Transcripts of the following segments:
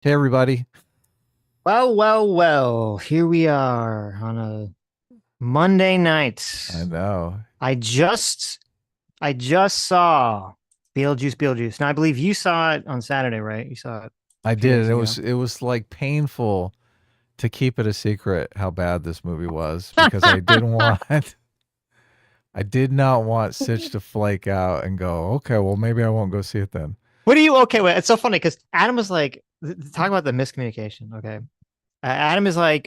Hey everybody. Well. Here we are on a Monday I night. know. I just I just saw Beetlejuice. Now I believe you saw it on Saturday, right? You saw it a I few did, days and it ago. was it was like painful to keep it a secret how bad this movie was because I didn't want I did not want Sitch to flake out and go, "Okay, well maybe I won't go see it then." What do you okay, wait, it's so funny because Adam was like talking about the miscommunication, okay? Adam is like,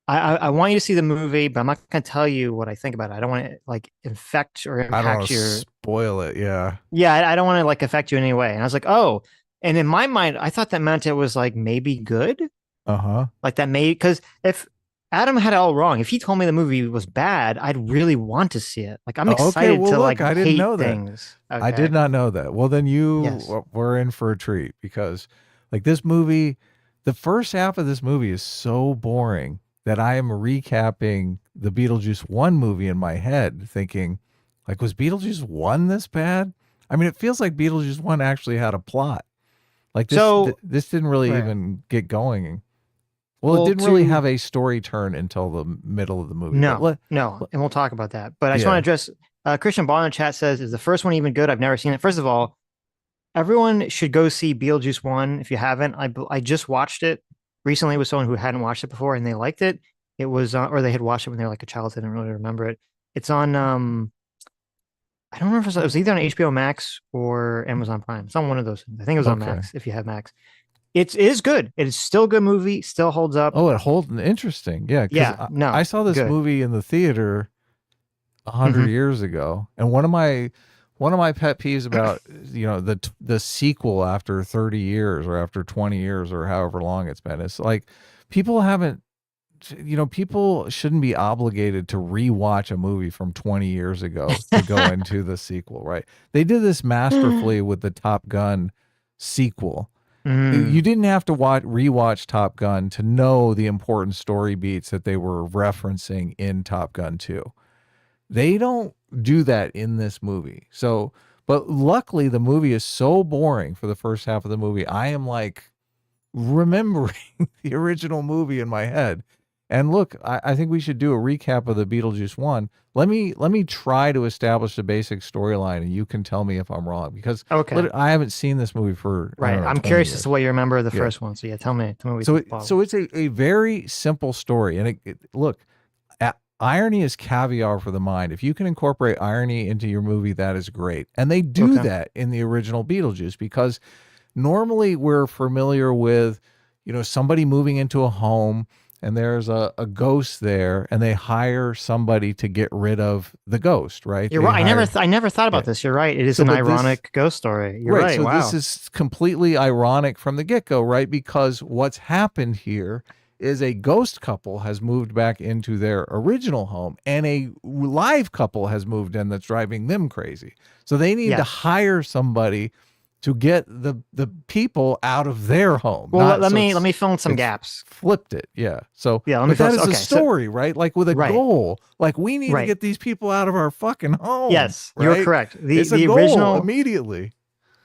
I want you to see the movie, but I'm not gonna tell you what I think about it. I don't want to like infect or I don't want impact to your spoil it. Yeah. yeah, I don't want to like affect you in any way. And I was like, oh, and in my mind, I thought that meant it was like maybe good, Uh-huh. like that may because if Adam had it all wrong, if he told me the movie was bad, I'd really want to see it. Like I'm Okay, excited well to look, like I didn't hate know that. things. I did Okay. not know that. Well, then Yes. were in for a treat because like this movie, the first half of this movie is so boring that I am recapping the Beetlejuice 1 movie in my head thinking like was Beetlejuice 1 this bad? I mean, it feels like Beetlejuice 1 actually had a plot. Like So this didn't really right. even get going. Well, it Well, didn't really to have a story turn until the middle of the movie, but no, and we'll talk about that. But I just want to yeah. address Christian Ball in the chat says, is the first one even good? I've never seen it. First of all, everyone should go see Beetlejuice 1 if you haven't. I just watched it recently with someone who hadn't watched it before and they liked it. It was or they had watched it when they were like a child, so they didn't really remember it. It's on I don't remember if it was either on HBO Max or Amazon Prime. It's on one of those things. I think it was on Okay. Max if you have Max. It is good. It is still a good movie, still holds up. Oh, it holds interesting. Yeah, because Yeah, I no, saw this good. movie in the theater 100 Hmm. years ago, and one of my pet peeves about the sequel after 30 years or after 20 years or however long it's been is like people haven't people shouldn't be obligated to rewatch a movie from 20 years ago to go into the sequel, right? They did this masterfully with the Top Gun sequel. You Mm. didn't have to rewatch Top Gun to know the important story beats that they were referencing in Top Gun 2. They don't do that in this movie. So, but luckily the movie is so boring for the first half of the movie. I am like remembering the original movie in my head. And look, I think we should do a recap of the Beetlejuice 1. Let me try to establish the basic storyline and you can tell me if I'm wrong because Okay. I haven't seen this movie for I Right. don't know I'm 20 curious as to years. what you remember of the Yeah. first one. So yeah, tell me what you So think. it, Well, so it's a very simple story and look, irony is caviar for the mind. If you can incorporate irony into your movie, that is great. And they do okay. that in the original Beetlejuice because normally we're familiar with, somebody moving into a home and there's a ghost there and they hire somebody to get rid of the ghost, right? You're They right. hire, I never thought yeah. about this. You're right. It is So, an but this, ironic ghost story. You're right. right. So this Wow. is completely ironic from the get go, right? Because what's happened here is a ghost couple has moved back into their original home and a live couple has moved in that's driving them crazy. So they need to Yes. hire somebody to get the people out of their home. Well, Not so let it's me fill in some it's gaps. flipped it. Yeah. So Yeah, let me but fill. that is a Okay, so story, right? Like with a right, goal. Like we need to right. get these people out of our fucking home, Yes, you're right? correct. It's a goal immediately.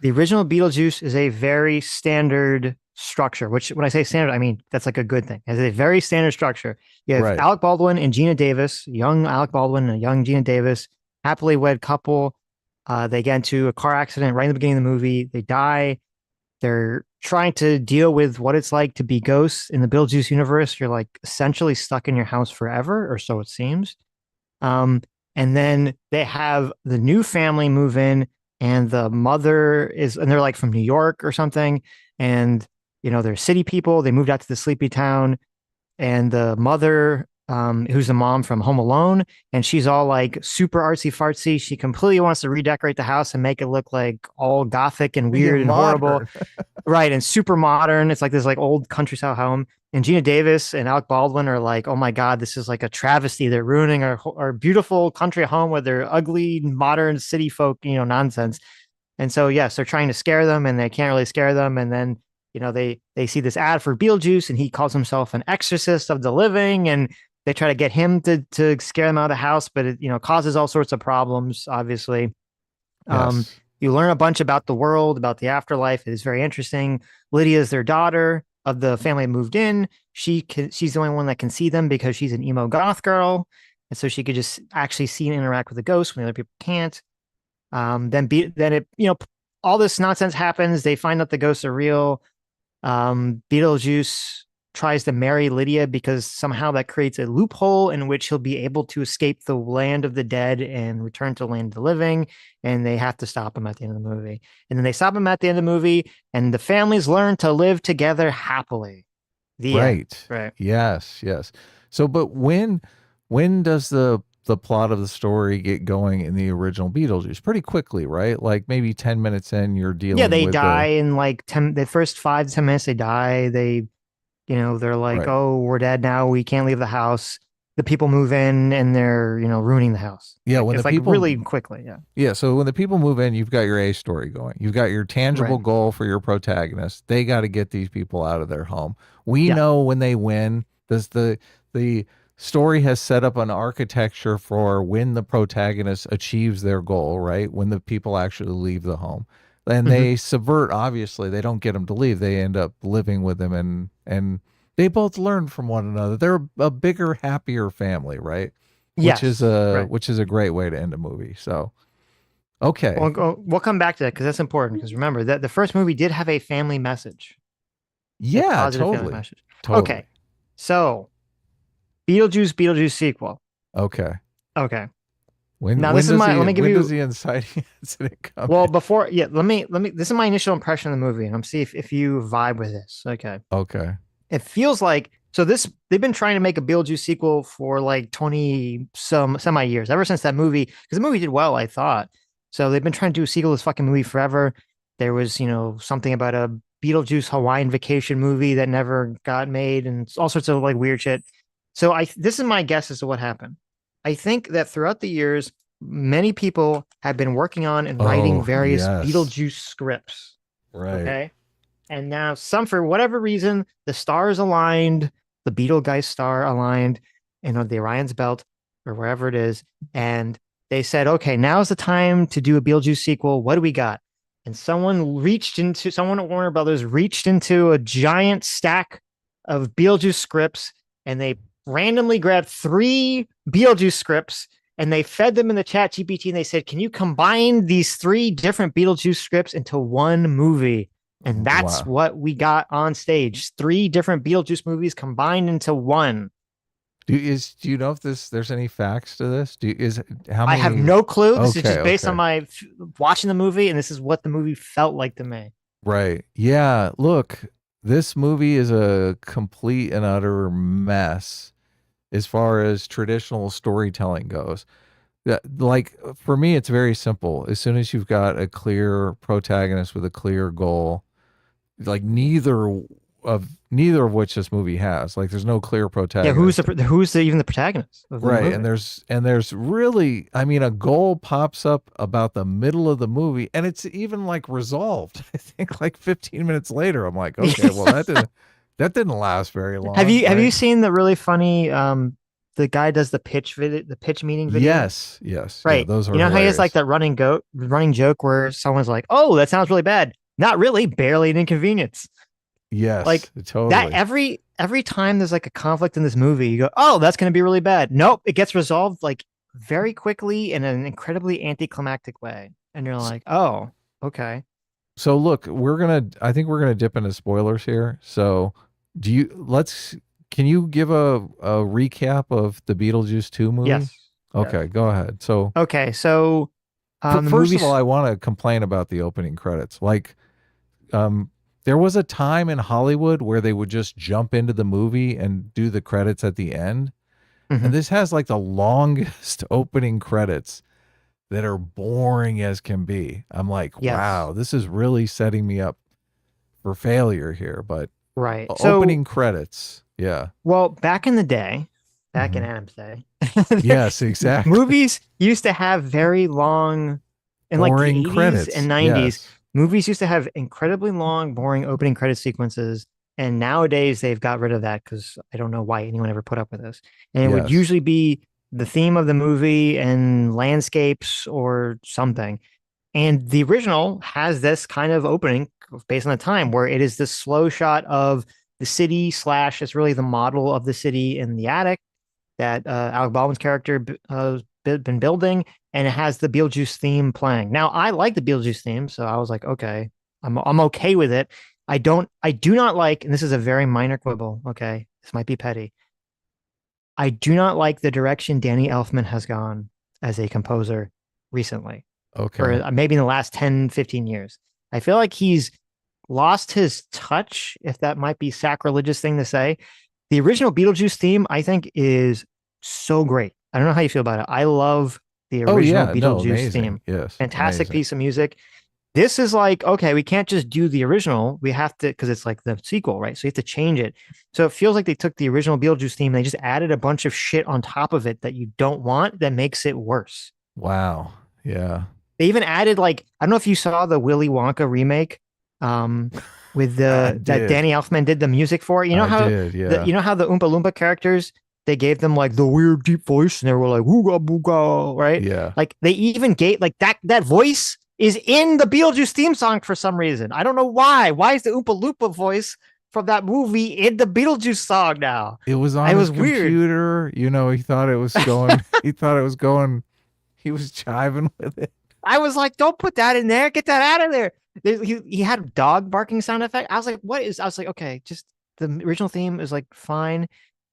The original Beetlejuice is a very standard structure. Which when I say standard, I mean that's like a good thing. It's a very standard structure. You have Right. Alec Baldwin and Gina Davis, young Alec Baldwin and a young Gina Davis, happily wed couple. They get into a car accident right in the beginning of the movie. They die. They're trying to deal with what it's like to be ghosts in the Beetlejuice universe. You're like essentially stuck in your house forever, or so it seems. Um, and then they have the new family move in, and the mother is, and they're like from New York or something. And, they're city people. They moved out to the sleepy town, and the mother, who's the mom from Home Alone, and she's all like super artsy fartsy. She completely wants to redecorate the house and make it look like all gothic and Yeah, weird and horrible. modern. Right, and super modern. It's like this like old country style home. And Gina Davis and Alec Baldwin are like, oh my God, this is like a travesty. They're ruining our beautiful country home with their ugly modern city folk, nonsense. And so yes, they're trying to scare them and they can't really scare them. And then, they see this ad for Beetlejuice and he calls himself an exorcist of the living. And they try to get him to scare them out of the house, but it, causes all sorts of problems, obviously. Um, Yes. you learn a bunch about the world, about the afterlife. It is very interesting. Lydia is their daughter. of the family moved in. She's the only one that can see them because she's an emo goth girl, and so she could just actually see and interact with the ghosts when other people can't. Then it all this nonsense happens. They find out the ghosts are real. Beetlejuice tries to marry Lydia because somehow that creates a loophole in which he'll be able to escape the land of the dead and return to the land of the living. And they have to stop him at the end of the movie. And then they stop him at the end of the movie, and the families learn to live together happily. The end. Right. Right. Yes, yes. So but when does the plot of the story get going in the original Beetlejuice? Pretty quickly, right? Like maybe 10 minutes in you're Yeah, dealing they with die the in like 10, the first 5 to 10 minutes, they die. They're like, right. oh, we're dead now. We can't leave the house. The people move in and they're, ruining the house. Yeah, Like when the it's like people really quickly. Yeah. yeah, so when the people move in, you've got your A story going. You've got your tangible Right. goal for your protagonist. They got to get these people out of their home. We Yeah. know when they win, does the story has set up an architecture for when the protagonist achieves their goal, right? When the people actually leave the home. And Hmm. they subvert, obviously, they don't get them to leave. They end up living with them and they both learn from one another. They're a bigger, happier family, right? Yes. Right. Which is a great way to end a movie. So okay. We'll come back to that because that's important. Because remember that the first movie did have a family message, a Yeah, positive family totally. message. Totally. Okay. So Beetlejuice sequel. Okay. Okay. When Now this is my, let me give when does you, the inciting incident come well, in? before, yeah, this is my initial impression of the movie and I'm see if you vibe with this. Okay. Okay. It feels like so this they've been trying to make a Beetlejuice sequel for like 20 some semi years ever since that movie because the movie did well, I thought. So they've been trying to do a sequel to this fucking movie forever. There was something about a Beetlejuice Hawaiian vacation movie that never got made and all sorts of like weird shit. So I this is my guess as to what happened. I think that throughout the years many people have been working on and writing Oh, various yes. Beetlejuice scripts. Right. Okay. And now for whatever reason, the stars aligned, the Betelgeuse star aligned, the Orion's belt or wherever it is. And they said, okay, now's the time to do a Beetlejuice sequel. What do we got? And someone at Warner Brothers reached into a giant stack of Beetlejuice scripts and they randomly grabbed 3 Beetlejuice scripts and they fed them in the chat GPT and they said, can you combine these 3 different Beetlejuice scripts into one movie? And that's Wow. what we got on stage. 3 different Beetlejuice movies combined into one. Do you know if there's any facts to this? Is how I have many no clue. This is Okay, just based on okay. my watching the movie, and this is what the movie felt like to me. Right. Yeah, look, this movie is a complete and utter mess as far as traditional storytelling goes. Like for me it's very simple. As soon as you've got a clear protagonist with a clear goal, like neither of which this movie has. Like there's no clear Yeah, protagonist. even the protagonist of the Right. movie? And there's really, I mean, a goal pops up about the middle of the movie and it's even like resolved. I think like 15 minutes later I'm like, okay, well that didn't last very long, Have you right? seen the really funny the guy does the pitch meeting video? Yes, yes. Yeah, Right. those You are know how he has like hilarious. that running joke where someone's like, "Oh, that sounds really bad." Not really, barely an inconvenience. Like Yes, that totally. every time there's like a conflict in this movie, you go, "Oh, that's going to be really bad." Nope, it gets resolved like very quickly in an incredibly anticlimactic way, and you're like, "Oh, okay." So look, I think we're gonna dip into spoilers here. So do you let's can you give a recap of the Beetlejuice 2 movie? Yes, yes. Okay, go ahead. So Okay, so the first of all, movie's. I want to complain about the opening credits. Like um there was a time in Hollywood where they would just jump into the movie and do the credits at the end. And Mhm. this has like the longest opening credits that are boring as can be. I'm like, Yes, wow, this is really setting me up for failure here. But right. So, opening credits, yeah. well, back in the day, back in Hmm. Adam's day, Yes, exactly. movies used to have very long, in like the Boring 80s and credits. 90s, Yes. movies used to have incredibly long, boring opening credit sequences. And nowadays they've got rid of that because I don't know why anyone ever put up with this. And it would Yes. usually be the theme of the movie and landscapes or something. And the original has this kind of opening based on the time where it is this slow shot of the city slash it's really the model of the city in the attic that Alec Baldwin's character been building, and it has the Beetlejuice theme playing. Now, I like the Beetlejuice theme, so I was like, okay, I'm okay with it. I do not like, and this is a very minor quibble. Okay, this might be petty. I do not like the direction Danny Elfman has gone as a composer recently, or Okay. maybe in the last 10, 15 years. I feel like he's lost his touch, if that might be sacrilegious thing to say. The original Beetlejuice theme, I think, is so great. I don't know how you feel about it. I love the Oh original yeah, no, Beetlejuice amazing. theme. Yes, Fantastic amazing. piece of music. This is like, okay, we can't just do the original. We have to, because it's like the sequel, right? So you have to change it. So it feels like they took the original Beetlejuice theme and they just added a bunch of shit on top of it that you don't want that makes it worse. Wow. Yeah. They even added like, I don't know if you saw the Willy Wonka remake, um, with I the that did. Danny Elfman did the music for. I did. Yeah. The Oompa Loompa characters, they gave them like the weird deep voice and they were like wooga booga, right? Yeah. Like they even gave like that voice is in the Beetlejuice theme song for some reason. I don't know why. Why is the Oompa Loompa voice from that movie in the Beetlejuice song now? It was It on his was weird. computer. You know, he thought it was going. He thought it was going. He was jiving with it. I was like, don't put that in there. Get that out of there. He had a dog barking sound effect. I was like, what is? I was like, okay, just the original theme is like fine.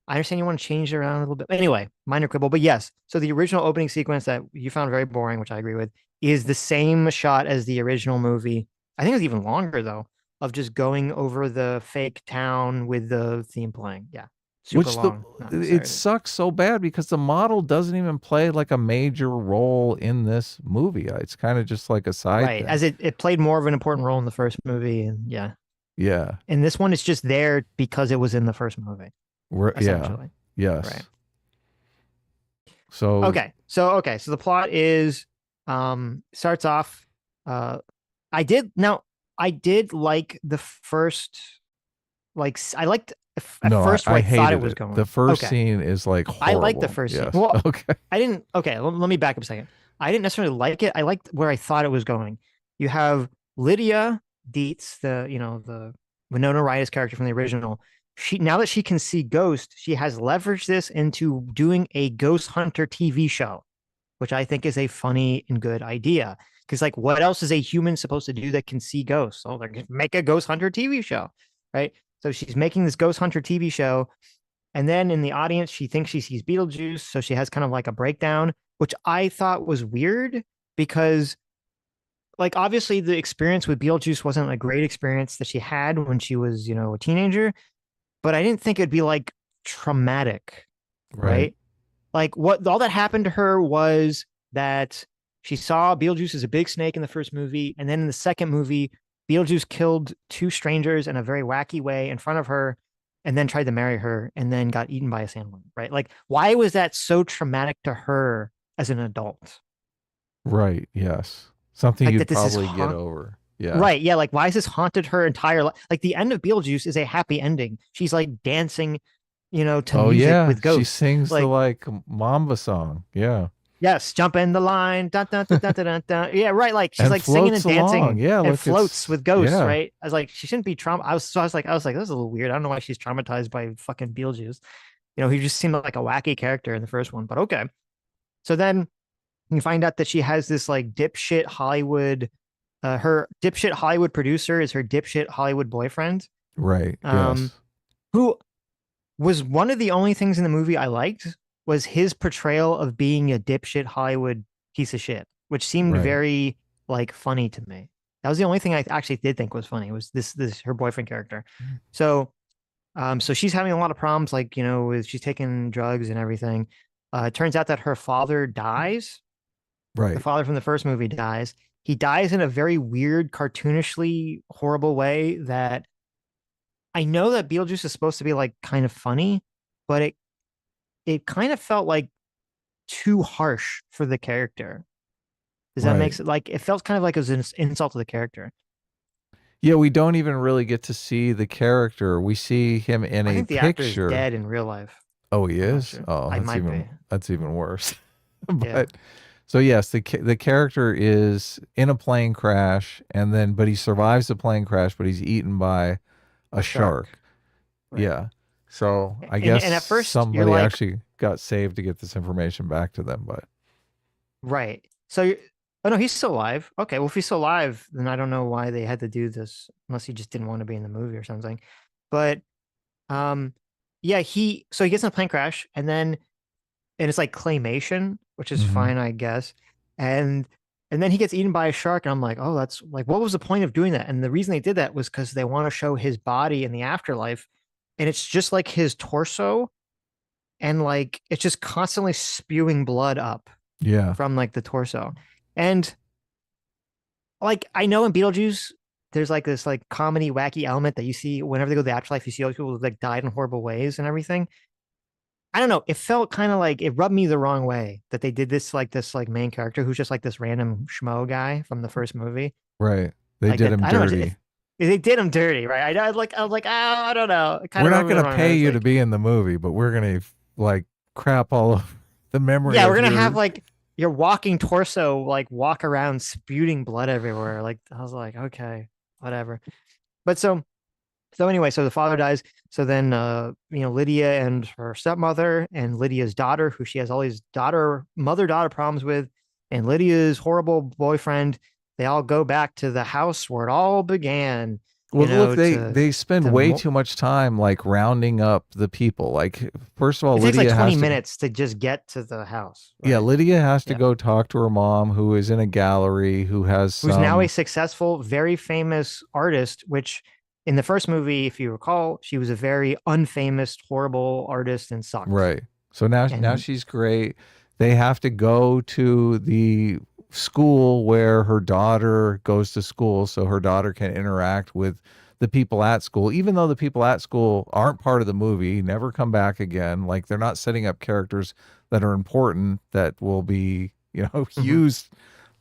I understand you want to change it around a little bit. But anyway, minor quibble. But yes, so the original opening sequence that you found very boring, which I agree with, is the same shot as the original movie. I think it was even longer though, of just going over the fake town with the theme playing. Yeah, super Which the long, not it necessary. sucks so bad because the model doesn't even play like a major role in this movie. It's kind of just like a side Right, thing. as it played more of an important role in the first movie, and yeah, Yeah. and this one is just there because it was in the first movie, Yeah. essentially. Right. Yes. So So the plot is starts off uh I did now I did like the first like I liked at no, first where I I thought it hated was it. The going. first Okay. scene is like I liked the horrible. first scene. Yes. Well, Okay. I didn't okay, let me back up a second. I didn't necessarily like it. I liked where I thought it was going. You have Lydia Dietz, the Winona Ryder's character from the original. She now that she can see ghosts, she has leveraged this into doing a ghost hunter TV show, which I think is a funny and good idea. Because like, what else is a human supposed to do that can see ghosts? Oh, they're gonna make a ghost hunter TV show, right? So she's making this ghost hunter TV show, and then in the audience, she thinks she sees Beetlejuice, so she has kind of like a breakdown, which I thought was weird because like obviously the experience with Beetlejuice wasn't a great experience that she had when she was, a teenager, but I didn't think it'd be like traumatic, Right. right? Like what all that happened to her was that she saw Beetlejuice as a big snake in the first movie, and then in the second movie, Beetlejuice killed two strangers in a very wacky way in front of her, and then tried to marry her, and then got eaten by a sandworm. Right? Like, why was that so traumatic to her as an adult? Right. Yes. Something Like you'd that this is probably get over. Yeah. right. Yeah. Like, why has this haunted her entire life? Like, the end of Beetlejuice is a happy ending. She's like dancing, to Oh music yeah. with She ghosts. sings the Like, like Mamba song. Yeah. yes, jump in the line. Dun, dun, dun, dun, dun, dun, dun. Yeah, right. Like she's And like singing floats and along. dancing Yeah. and Look, floats it's with ghosts, yeah. right? I was like, she shouldn't be trauma. I was like, this is a little weird. I don't know why she's traumatized by fucking Beetlejuice. He just seemed like a wacky character in the first one, but okay. So then you find out that she has this like dipshit Hollywood, her dipshit Hollywood producer is her dipshit Hollywood boyfriend, Right. um, Yes. who was one of the only things in the movie I liked was his portrayal of being a dipshit Hollywood piece of shit, which seemed Right. very like funny to me. That was the only thing I actually did think was funny was this her boyfriend character. So so she's having a lot of problems, like with she's taking drugs and everything. It turns out that her father dies. The Right. father from the first movie dies. He dies in a very weird, cartoonishly horrible way that I know that Beetlejuice is supposed to be like kind of funny, but it kind of felt like too harsh for the character. Does that make Right. sense? Like it felt kind of like it was an insult to the character. Yeah, we don't even really get to see the character. We see him in I a think the actor is picture. dead in real life. Oh, he I'm not is? sure. Oh, I might be. that's even worse. Yeah. But so yes, the character is in a plane crash and then but he survives the plane crash, but he's eaten by a A shark. shark. Right. Yeah. So I And guess and at first you're somebody like, actually got saved to get this information back to them, but right. So oh no, he's still alive. Okay, well if he's still alive, then I don't know why they had to do this unless he just didn't want to be in the movie or something. But um yeah, he gets in a plane crash and it's like claymation, which is hmm fine, I guess. And and then he gets eaten by a shark, and I'm like, oh, that's like, what was the point of doing that? And the reason they did that was because they want to show his body in the afterlife, and it's just like his torso, and like it's just constantly spewing blood up yeah. from like the torso. And like I know in Beetlejuice, there's like this like comedy wacky element that you see whenever they go to the afterlife, you see all these people who like died in horrible ways and everything. I don't know. It felt kind of like it rubbed me the wrong way that they did this like main character who's just like this random schmo guy from the first movie. Right. They Like did that. him I don't know. dirty. They did him dirty, right? I was like, oh, I don't know. It kind We're of not rubbed me going the to wrong way. I pay was you to like, be in the movie, but we're going to like crap all of the memory yeah, we're of gonna have your. like your walking torso like walk around spewing blood everywhere. Like I was like, okay, whatever. But so anyway, so the father dies. So then, Lydia and her stepmother and Lydia's daughter, who she has all these mother-daughter problems with, and Lydia's horrible boyfriend, they all go back to the house where it all began, Well, look, they to they spend way too much time like rounding up the people. Like, first of all, it takes like Lydia 20 has to. minutes to just get to the house, Yeah, right? Lydia has to Yeah. go talk to her mom, who is in a gallery, who has Who's now a some. successful, very famous artist, which in the first movie, if you recall, she was a very unfamous, horrible artist and sucked. Right. So now And she's great. They have to go to the school where her daughter goes to school so her daughter can interact with the people at school, even though the people at school aren't part of the movie, never come back again. Like they're not setting up characters that are important that will be, mhm. used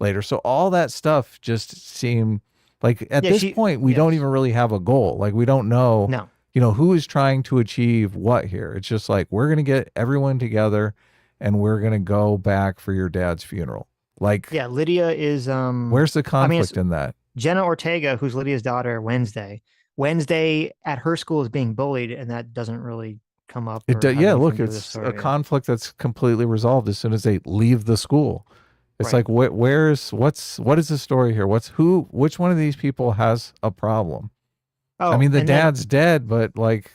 later. So all that stuff just seemed like at Yeah, this point we don't yes. even really have a goal. Like we don't know No. who is trying to achieve what here. It's just like we're going to get everyone together and we're going to go back for your dad's funeral. Like, Yeah, Lydia is where's the I mean, it's conflict in that? Jenna Ortega, who's Lydia's daughter, Wednesday. Wednesday at her school is being bullied, and that doesn't really come up or have Yeah, anything look, to do with the it's a story. Yeah. conflict that's completely resolved as soon as they leave the school. It's Right. like what is the story here? Which one of these people has a problem? I Oh, mean, the and then dad's dead, but like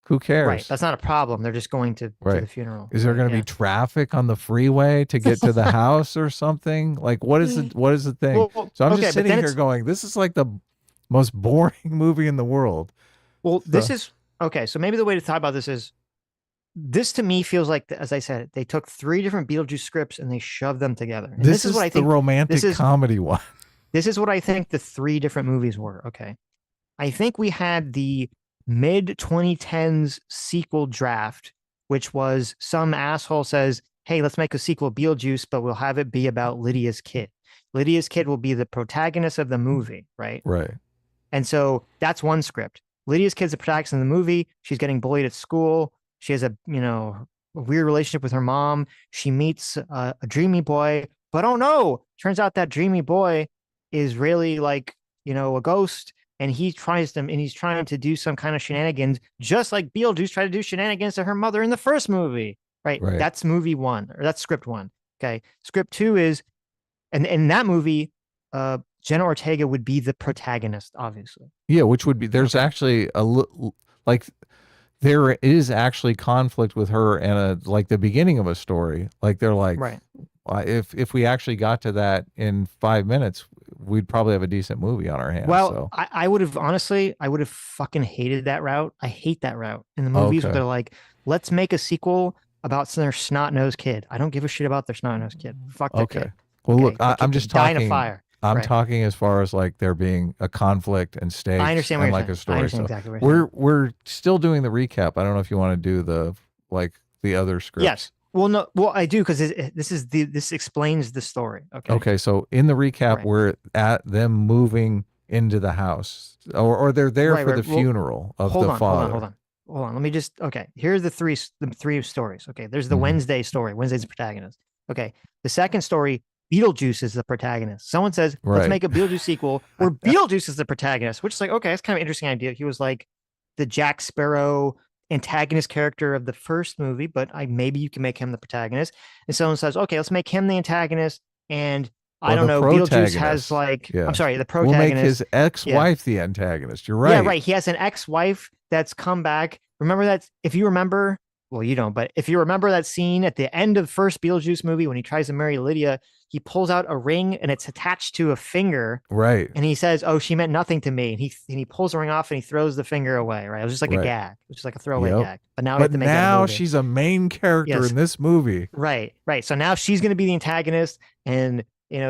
who right, cares? that's not a problem. They're just going to Right. the funeral. Is there But going to be yeah. traffic on the freeway to get to the house or something? Like what is the thing? Well, So I'm just okay, but sitting then here it's going, this is like the most boring movie in the world. well, this So is okay. So maybe the way to talk about this is this to me feels like, as I said, they took three different Beetlejuice scripts and they shoved them together. And this this is what is I the think. This romantic is comedy one. this is what I think the three different movies were. Okay, I think we had the mid 2010s sequel draft, which was some asshole says, "Hey, let's make a sequel of Beetlejuice, but we'll have it be about Lydia's kid. Lydia's kid will be the protagonist of the movie, right?" Right. And so that's one script. Lydia's kid's the protagonist in the movie. She's getting bullied at school. She has a weird relationship with her mom. She meets a dreamy boy, but oh no, turns out that dreamy boy is really like, a ghost. And he's trying to do some kind of shenanigans, just like Beetlejuice tried to do shenanigans to her mother in the first movie. Right. Right. That's movie one, or that's script one. Okay. Script two is, and in that movie, Jenna Ortega would be the protagonist, obviously. Yeah, which would be there's Okay. actually like there is actually conflict with her and like the beginning of a story. Like they're like, Right. if we actually got to that in 5 minutes, we'd probably have a decent movie on our hands. Well, So I would have honestly, I would have fucking hated that route. I hate that route in the movies where okay, they're like, let's make a sequel about their snot nosed kid. I don't give a shit about their snot nosed kid. Fuck that okay. kid. Well, look, Okay. That I'm kid just can die in a talking. fire. I'm Right. talking as far as like there being a conflict and I stakes understand what and you're like saying. a I story. understand So exactly what you're saying. we're still doing the recap. I don't know if you want to do the other Yes. scripts. Well, no, well, I do because this explains the story. Okay. Okay, so in the recap, Right. we're at them moving into the house, or they're there Right. for the Right. Well, funeral of hold the on, hold on, hold father. on, hold on. Let me just okay. Here are the three stories. Okay, there's the hmm Wednesday story. Wednesday's the protagonist. Okay, the second story, Beetlejuice is the protagonist. Someone says, let's Right. make a Beetlejuice sequel where Beetlejuice is the protagonist, which is like, okay, that's kind of an interesting idea. He was like the Jack Sparrow antagonist character of the first movie, but maybe you can make him the protagonist. And someone says, okay, let's make him the antagonist. And I Or don't the know, Beetlejuice has protagonist. like, I'm Yeah. sorry, the We'll make protagonist. his Yeah. ex-wife the antagonist. You're Yeah, right. right. He has an ex-wife that's come back. Remember that? If you remember, well, you don't, but if you remember that scene at the end of the first Beetlejuice movie when he tries to marry Lydia, he pulls out a ring and it's attached to a finger, Right. and he says, "Oh, she meant nothing to me." And he pulls the ring off and he throws the finger away. Right? It was just like a Right. gag. It was just like a throwaway Yep. gag. But now we have But to make that a now movie. she's a main character Yes. in this movie. Right. Right. So now she's going to be the antagonist, and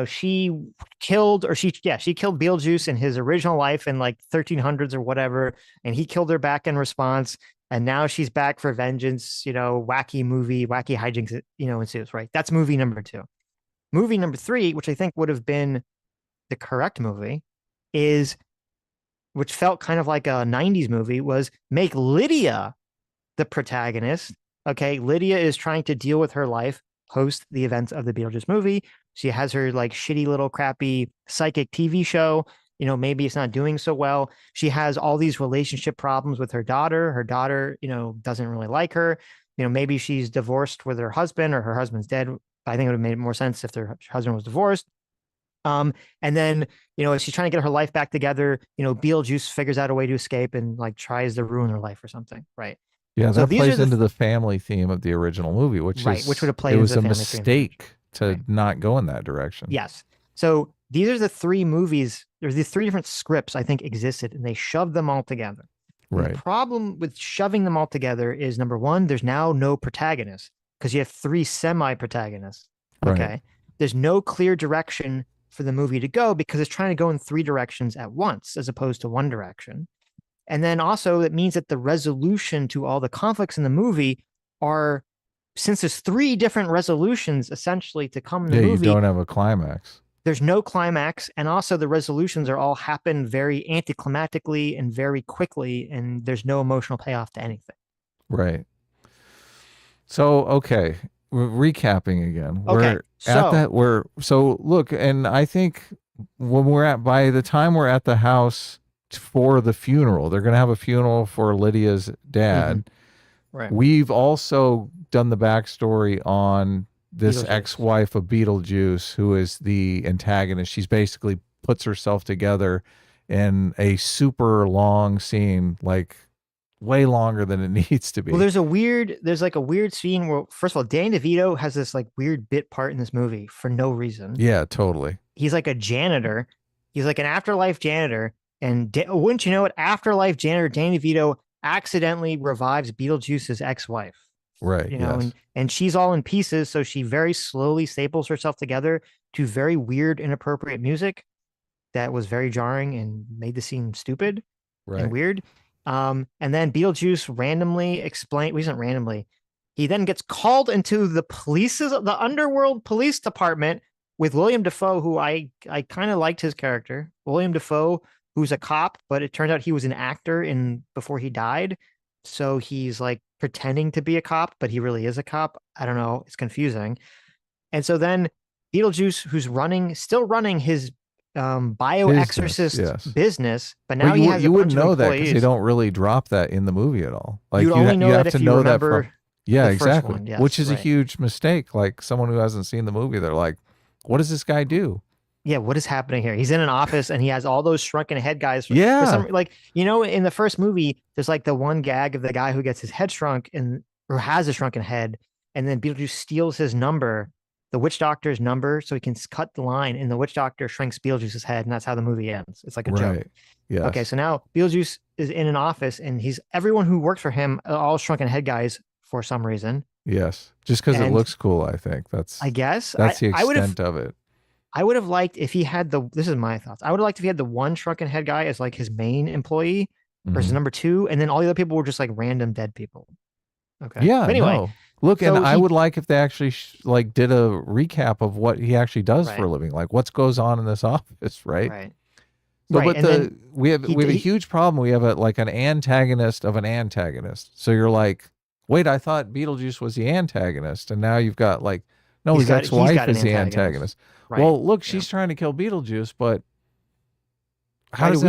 she killed, or she killed Beetlejuice in his original life in like 1300s or whatever, and he killed her back in response. And now she's back for vengeance. Wacky hijinks. Ensues. Right. That's movie number 2. Movie number 3, which I think would have been the correct movie, is which felt kind of like a 90s movie, was make Lydia the protagonist. Okay, Lydia is trying to deal with her life post the events of the Beetlejuice movie. She has her like shitty little crappy psychic TV show. Maybe it's not doing so well. She has all these relationship problems with her daughter. Her daughter, doesn't really like her. Maybe she's divorced with her husband or her husband's dead. I think it would have made more sense if their husband was divorced. And then, as she's trying to get her life back together, Beetlejuice figures out a way to escape and like tries to ruin her life or something. Right. Yeah, So that these are plays into the family theme of the original movie, which right, which would is have played it into was the a family theme. mistake to Right. not go in that direction. Yes. So these are the 3 movies. There's these 3 different scripts I think existed, and they shoved them all together. And Right. the problem with shoving them all together is, number 1, there's now no protagonist because you have 3 semi-protagonists. Okay. Right. There's no clear direction for the movie to go because it's trying to go in 3 directions at once as opposed to one direction. And then also it means that the resolution to all the conflicts in the movie are, since there's 3 different resolutions essentially to come in the Yeah, you movie, don't have a climax. there's no climax. And also the resolutions are all happen very anticlimactically and very quickly, and there's no emotional payoff to anything. Right. So, okay, we're recapping again. Okay, So look, and I think when by the time we're at the house for the funeral, they're going to have a funeral for Lydia's dad. Right. We've also done the backstory on this Beetlejuice. ex-wife of Beetlejuice, who is the antagonist. She's basically puts herself together in a super long scene, like way longer than it needs to be. Well, there's like a weird scene where, first of all, Danny DeVito has this like weird bit part in this movie for no reason. Yeah, totally. He's like a janitor. He's like an afterlife janitor. And wouldn't you know it, afterlife janitor Danny DeVito accidentally revives Beetlejuice's ex-wife. Right. Yes. And she's all in pieces, so she very slowly staples herself together to very weird, inappropriate music that was very jarring and made the scene stupid and weird. And then Beetlejuice he then gets called into the underworld police department with William Dafoe, who I kind of liked his character. William Dafoe, who's a cop, but it turned out he was an actor before he died. So he's like pretending to be a cop, but he really is a cop. I don't know. It's confusing. And so then Beetlejuice, who's still running his bioexorcist business, but now he has you a bunch wouldn't of know that employees. because they don't really drop that in the movie at all. Like You'd only know that if you remember that from, yeah, the first exactly. one, yes, which is a right. huge mistake. Like someone who hasn't seen the movie, they're like, "What does this guy do?" Yeah, what is happening here? He's in an office and he has all those shrunken head guys. For Yeah. some, in the first movie, there's like the one gag of the guy who gets his head shrunk or has a shrunken head, and then Beetlejuice steals his number, the witch doctor's number, so he can cut the line, and the witch doctor shrinks Beetlejuice's head, and that's how the movie ends. It's like a joke. Yes. Okay, so now Beetlejuice is in an office, and everyone who works for him are all shrunken head guys for some reason. Yes, just because it looks cool. I think that's the extent of it. I would have liked if he had this is my thoughts. I would have liked if he had the one shrunken head guy as like his main employee versus number 2, and then all the other people were just like random dead people. Okay. Yeah. But anyway, no. Look, so and I would like if they actually did a recap of what he actually does for a living, like what goes on in this office, right? Right. So, right. but we have a huge problem. We have an antagonist of an antagonist. So you're like, wait, I thought Beetlejuice was the antagonist, and now you've got like, no, his ex-wife is the antagonist. Right. Well, look, she's trying to kill Beetlejuice, but how does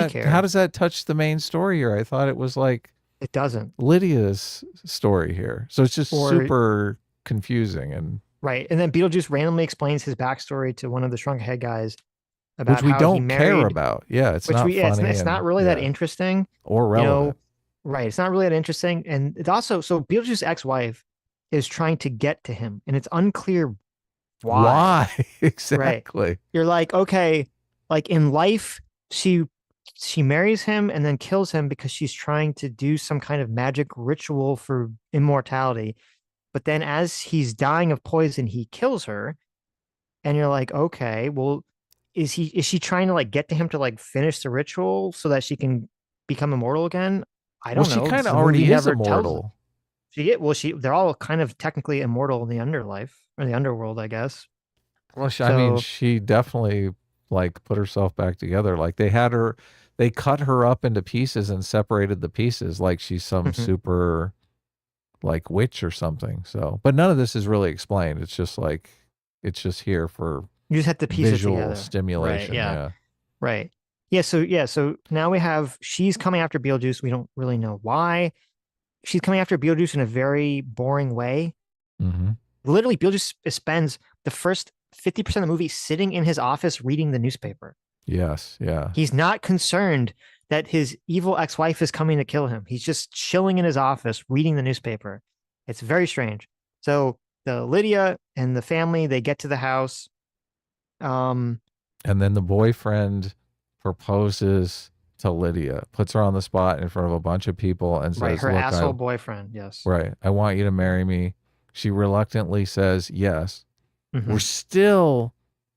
that touch the main story here? I thought it was like It doesn't. Lydia's story here. So it's just Or super confusing, and right. And then Beetlejuice randomly explains his backstory to one of the shrunk head guys which about we how he don't care married, about. Yeah, it's which not we, yeah, funny, it's not and really that yeah, interesting, or you know, relevant. right. It's not really that interesting. And it's also, so Beetlejuice's ex-wife is trying to get to him and it's unclear why. Why Right. exactly? You're like, okay, like in life, she she marries him and then kills him because she's trying to do some kind of magic ritual for immortality. But then as he's dying of poison, he kills her. And you're like, okay, well, is she trying to like get to him to like finish the ritual so that she can become immortal again? I Well, don't she know. kind of The movie already is never tells. immortal. She they're all kind of technically immortal in the underlife or the underworld, I guess. Well, I mean, So she definitely like put herself back together. Like they had her, they cut her up into pieces and separated the pieces like she's some mhm. super like witch or something. So, but none of this is really explained. It's just like it's just here for You just have to piece it visual together. Right. stimulation. Yeah. Yeah. Right. Yeah. So now we have she's coming after Beetlejuice. We don't really know why. She's coming after Beetlejuice in a very boring way. Hmm. Literally, Beetlejuice spends the first 50% of the movie sitting in his office reading the newspaper. Yes. Yeah. He's not concerned that his evil ex-wife is coming to kill him. He's just chilling in his office reading the newspaper. It's very strange. So the Lydia and the family, they get to the house. Um, And then the boyfriend proposes to Lydia, puts her on the spot in front of a bunch of people and right, says, her "Look, asshole boyfriend. Yes. I want you to marry me." She reluctantly says yes. We're Hmm. still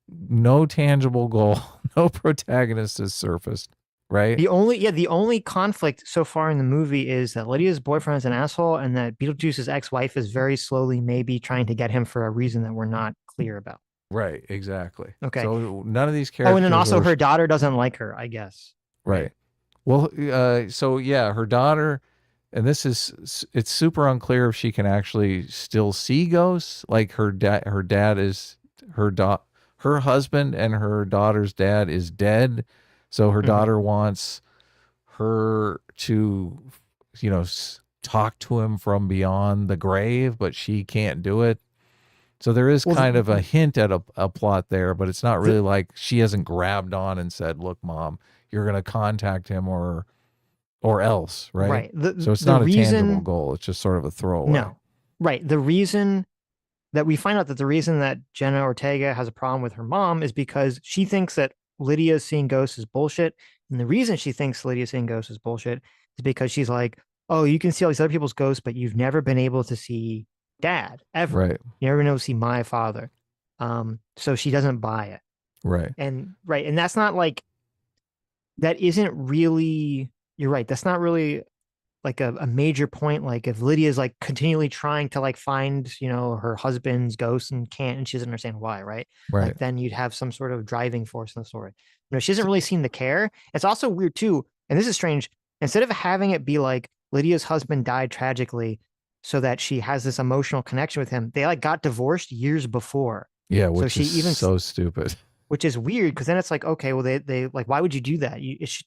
no tangible goal, no protagonist has surfaced, right? The only conflict so far in the movie is that Lydia's boyfriend is an asshole and that Beetlejuice's ex-wife is very slowly maybe trying to get him for a reason that we're not clear about. Right, exactly. Okay. So none of these Oh, and then characters also are her daughter doesn't like her, I guess. Right. right. Well, so yeah, her daughter, and this is it's super unclear if she can actually still see ghosts. Like her dad is her her husband and her daughter's dad is dead, so her Hmm. daughter wants her to, talk to him from beyond the grave, but she can't do it. So there is Well, kind of a hint at a plot there, but it's not really the like she hasn't grabbed on and said, "Look, mom, you're going to contact him or else," right? right. So it's The not a tangible reason goal. It's just sort of a throwaway. no. Right. The reason that we find out that the reason that Jenna Ortega has a problem with her mom is because she thinks that Lydia seeing ghosts is bullshit. And the reason she thinks Lydia seeing ghosts is bullshit is because she's like, oh, you can see all these other people's ghosts, but you've never been able to see dad ever. Right. You never been able to see my father. So she doesn't buy it. Right. And right. And that's not like, that isn't really, you're right. That's not really like a major point. Like if Lydia's like continually trying to like find, her husband's ghost and can't, and she doesn't understand why, right? Right. Like then you'd have some sort of driving force in the story. She doesn't So, really seem to care. It's also weird too, and this is strange. Instead of having it be like Lydia's husband died tragically so that she has this emotional connection with him, they like got divorced years before. yeah, So which she is even, so stupid. which is weird because then it's like, okay, well, they like, why would you do that?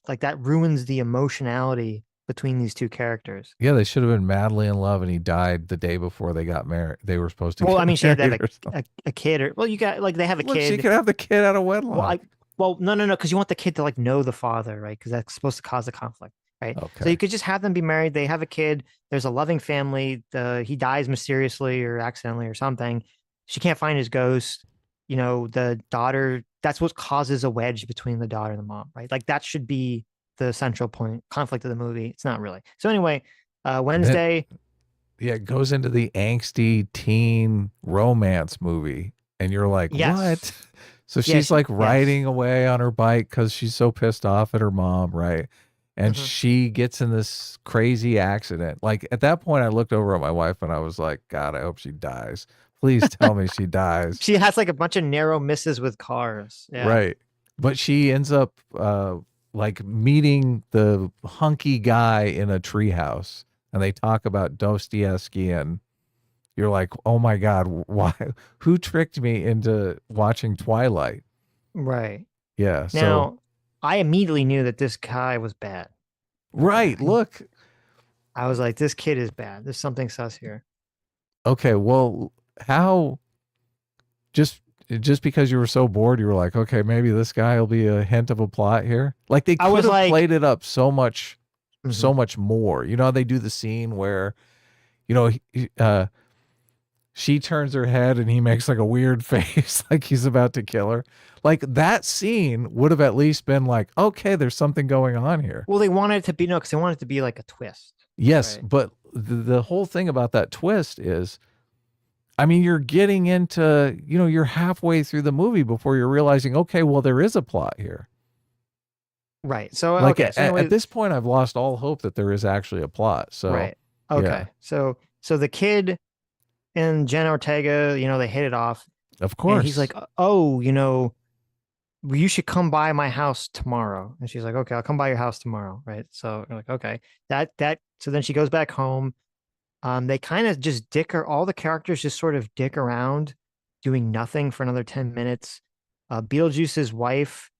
Like that ruins the emotionality between these two characters. Yeah, they should have been madly in love, and he died the day before they got married. They were supposed to Well, I get mean, she had to have married or something. a kid, or well, you got like they have a Look, she kid. could have the kid out of Well, wedlock. no, because you want the kid to like know the father, right? Because that's supposed to cause a conflict, right? So you Okay. could just have them be married. They have a kid. There's a loving family. He dies mysteriously or accidentally or something. She can't find his ghost. The daughter. That's what causes a wedge between the daughter and the mom, right? Like that should be the central point conflict of the movie. It's not really. So anyway, Then Wednesday. yeah, it goes into the angsty teen romance movie, and you're like, Yes. what? So Yes. she's like Yes. riding away on her bike because she's so pissed off at her mom, right? And Mhm. she gets in this crazy accident. Like at that point, I looked over at my wife and I was like, God, I hope she dies. Please tell me she dies. She has like a bunch of narrow misses with cars. Yeah. Right. But she ends up like meeting the hunky guy in a treehouse, and they talk about Dostoevsky, and you're like, "Oh my god, why who tricked me into watching Twilight?" Right. Yeah, so Now, I immediately knew that this guy was bad. Okay. right, look. I was like, this kid is bad. There's something sus here. Okay, well, how just just because you were so bored, you were like, okay, maybe this guy will be a hint of a plot here. Like they I could was have like, played it up so mhm. much more. You know, they do the scene where you know she turns her head and he makes like a weird face, like he's about to kill her. Like that scene would have at least been like, okay, there's something going on here. Well, they wanted it to be no, because they wanted it to be like a twist, Yes, right? but the whole thing about that twist is I mean, you're getting into, you know, you're halfway through the movie before you're realizing, okay, well, there is a plot here. Right. So Like okay. So at anyway, this point, I've lost all hope that there is actually a plot. So, right. yeah, Okay. So the kid and Jen Ortega, they hit it off, of and he's course. like, "Oh, you should come by my house tomorrow." And she's like, "Okay, I'll come by your house tomorrow." Right. So you're like, "Okay." So then she goes back home. They kind of just all the characters just sort of dick around, doing nothing for another 10 minutes. Beetlejuice's wife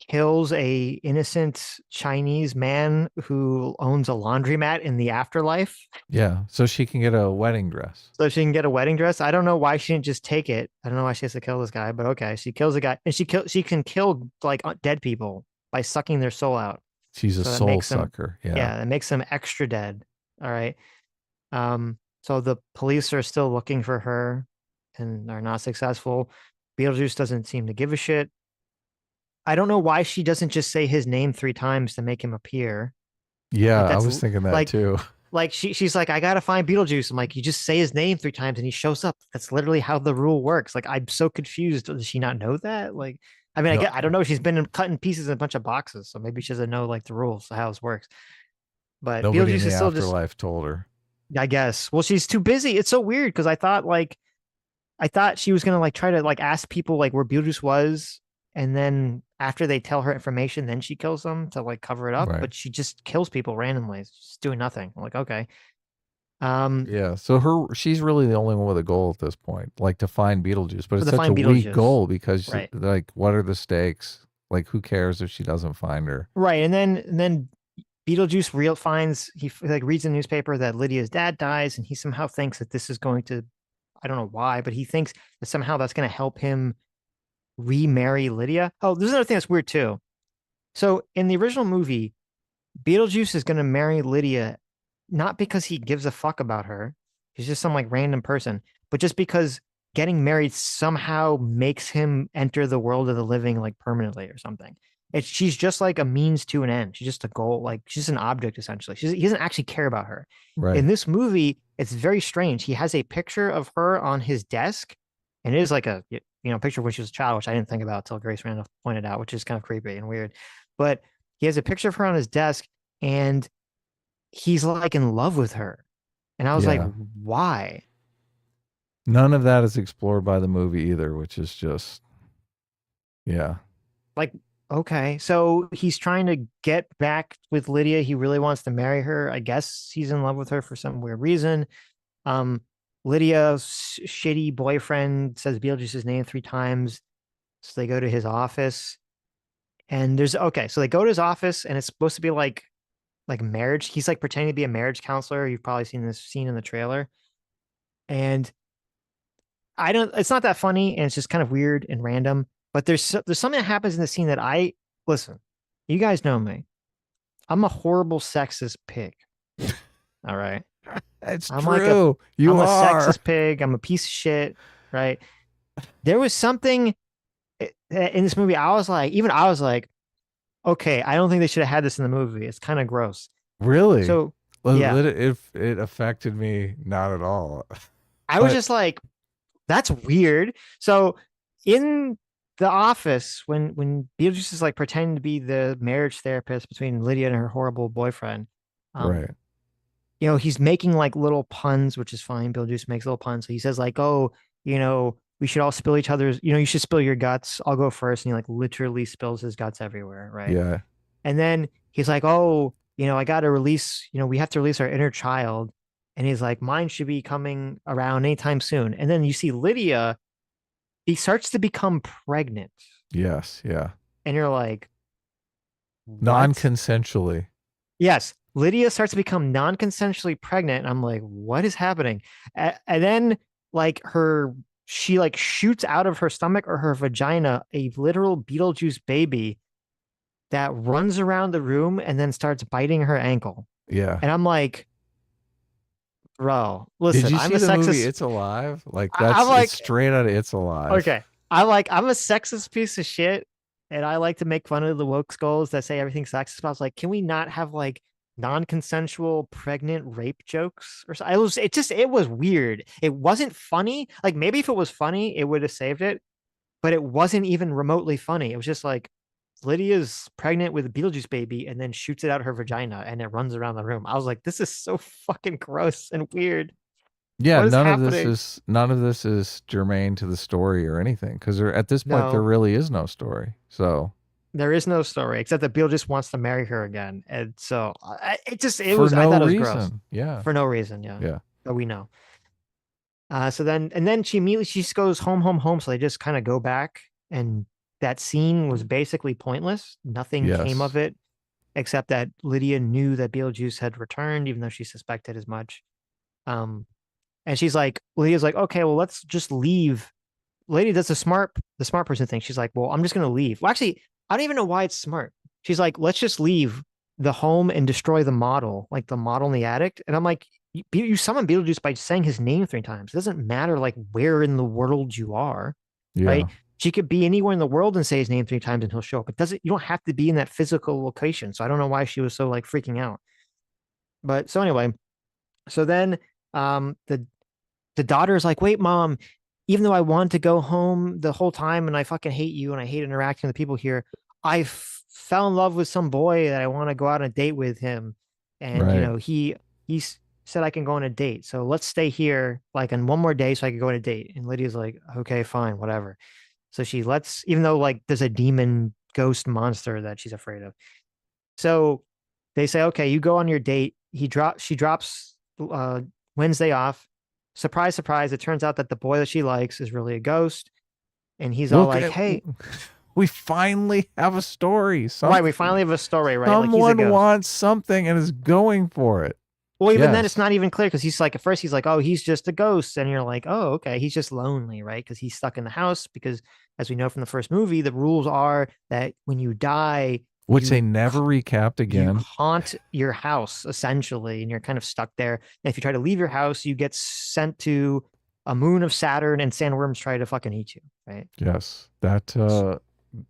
kills a innocent Chinese man who owns a laundromat in the afterlife Yeah. So she can get a wedding dress. so she can get a wedding dress. I don't know why she didn't just take it. I don't know why she has to kill this guy, but okay. She kills a guy and she can kill like dead people by sucking their soul out. She's a So that soul makes them, sucker. Yeah. yeah, that makes them extra dead. All right. So the police are still looking for her and are not successful. Beetlejuice doesn't seem to give a shit. I don't know why she doesn't just say his name 3 times to make him appear. Yeah. Like I that's was thinking that like too. she's like, I gotta find Beetlejuice. I'm like, you just say his name 3 times and he shows up. That's literally how the rule works. Like, I'm so confused. Does she not know that? Like, I mean, No, I don't know. She's been cut in pieces in a bunch of boxes, so maybe she doesn't know like the rules of how this works. But nobody in Beetlejuice the is still just, afterlife told her. I guess. Well, she's too busy. It's so weird because I thought she was gonna like try to like ask people like where Beetlejuice was, and then after they tell her information, then she kills them to like cover it up. Right. But she just kills people randomly, just doing nothing. I'm like, okay. Um, Yeah. So she's really the only one with a goal at this point, like to find Beetlejuice. But for it's the such a find weak Beetlejuice, goal because, right? like, what are the stakes? Like, who cares if she doesn't find her? Right, and then Beetlejuice real finds he like reads in the newspaper that Lydia's dad dies, and he somehow thinks that this is going to, I don't know why, but he thinks that somehow that's going to help him remarry Lydia. Oh, there's another thing that's weird too. So in the original movie, Beetlejuice is going to marry Lydia not because he gives a fuck about her. He's just some like random person, but just because getting married somehow makes him enter the world of the living like permanently or something. She's just like a means to an end. She's just a goal, like she's an object essentially. He doesn't actually care about her. Right. In this movie, it's very strange. He has a picture of her on his desk, and it is like a picture of when she was a child, which I didn't think about until Grace Randolph pointed out, which is kind of creepy and weird. But he has a picture of her on his desk, and he's like in love with her. And I was like, Yeah. why? None of that is explored by the movie either, which is just, yeah. Like, okay. So he's trying to get back with Lydia. He really wants to marry her. I guess he's in love with her for some weird reason. Um, Lydia's shitty boyfriend says Beetlejuice's name 3 times. So they go to his office. And so they go to his office, and it's supposed to be like marriage. He's like pretending to be a marriage counselor. You've probably seen this scene in the trailer. And I don't. It's not that funny, and it's just kind of weird and random. But there's something that happens in the scene that I listen. You guys know me. I'm a horrible sexist pig. All right. It's I'm like a true. You I'm a are. sexist pig. I'm a piece of shit. Right. There was something in this movie. I was like, okay, I don't think they should have had this in the movie. It's kind of gross. Really? So yeah, It affected me not at all. I was But just like, that's weird. So in the office, when Beetlejuice is like pretending to be the marriage therapist between Lydia and her horrible boyfriend, um, right. he's making like little puns, which is fine. Beetlejuice makes little puns. So he says like, "Oh, we should all spill each other's. You should spill your guts. I'll go first." And he like literally spills his guts everywhere, right? Yeah. And then he's like, "Oh, I got to release. We have to release our inner child." And he's like, "Mine should be coming around anytime soon." And then you see Lydia, he starts to become pregnant, Yes. Yeah. and you're like, "What?" Non-consensually. Yes. Lydia starts to become non-consensually pregnant, and I'm like, what is happening? And then like she like shoots out of her stomach or her vagina a literal Beetlejuice baby that runs around the room and then starts biting her ankle. Yeah. And I'm like, bro, Did listen, you I'm see a the movie sexist. It's Alive? Like I'm it's like, straight out of It's Alive. okay. I'm a sexist piece of shit, and I like to make fun of the woke skulls that say everything's sexist. But I was like, can we not have like non-consensual pregnant rape jokes or so? It was weird. It wasn't funny. Like maybe if it was funny, it would have saved it, but it wasn't even remotely funny. It was just like Lydia's pregnant with a Beetlejuice baby and then shoots it out her vagina and it runs around the room. I was like, this is so fucking gross and weird. Yeah, What is happening? none of this is germane to the story or anything because at this point there No, really is no story. So there is no story except that Bill just wants to marry her again. And so for I no thought it was gross reason. Yeah. for no reason. Yeah. Yeah. But we know. And then she just goes home, home, home. So they just kind of go back. And that scene was basically pointless. Nothing came of Yes. it except that Lydia knew that Beetlejuice had returned, even though she suspected as much. Um, and Lydia's like, okay, well, let's just leave. Lady does the smart person thing. She's like, well, I'm just gonna leave. Well, actually, I don't even know why it's smart. She's like, let's just leave the home and destroy the model, like the model in the attic. And I'm like, you summon Beetlejuice by saying his name 3 times. It doesn't matter like where in the world you are, Yeah. right? She could be anywhere in the world and say his name 3 times and he'll show up. It doesn't, you don't have to be in that physical location. So I don't know why she was so like freaking out. But so anyway, so then the daughter is like, wait, mom, even though I wanted to go home the whole time and I fucking hate you and I hate interacting with people here, fell in love with some boy that I want to go out on a date with him. And, Right. he said I can go on a date. So let's stay here like on one more day so I can go on a date. And Lydia's like, okay, fine, whatever. So she lets, even though like there's a demon ghost monster that she's afraid of. So they say, okay, you go on your date. She drops Wednesday off. Surprise, surprise. It turns out that the boy that she likes is really a ghost. And he's all Look like, at hey, we finally have a story. right, we finally have a story, right? Like he's a Someone ghost. wants something and is going for it. Well, even then, it's Yes. not even clear because he's like, at first, he's like, oh, he's just a ghost. And you're like, oh, okay, he's just lonely, right? Because he's stuck in the house. Because as we know from the first movie, the rules are that when you die, Which they you never recapped you again. haunt your house essentially, and you're kind of stuck there. And if you try to leave your house, you get sent to a moon of Saturn, and sandworms try to fucking eat you, right? Yes. That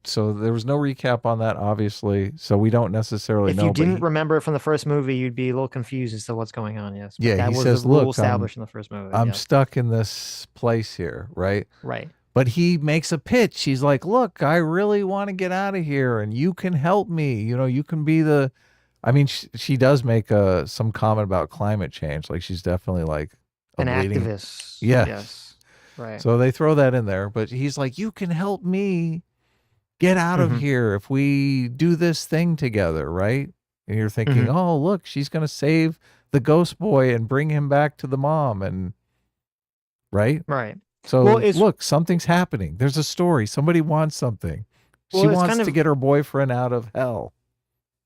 so there was no recap on that obviously. So we don't necessarily If you know, but didn't remember from the first movie, you'd be a little confused as to what's going on. Yes, but yeah, that he was the says, rule "Look, established in the first movie. I'm Yes, stuck in this place here, right?" right. But he makes a pitch. He's like, "Look, I really want to get out of here and you can help me. You know, you can be the I mean, she does make some comment about climate change. Like she's definitely like a An bleeding. activist. Yes. Yes, right. So they throw that in there, but he's like, "You can help me get out of Mm-hmm. here if we do this thing together, right?" And you're thinking, Mm-hmm. "Oh, look, she's going to save the ghost boy and bring him back to the mom and right?" Right. Well, So, it's look, something's happening. There's a story. Somebody wants something. She it's wants kind to of get her boyfriend out of hell.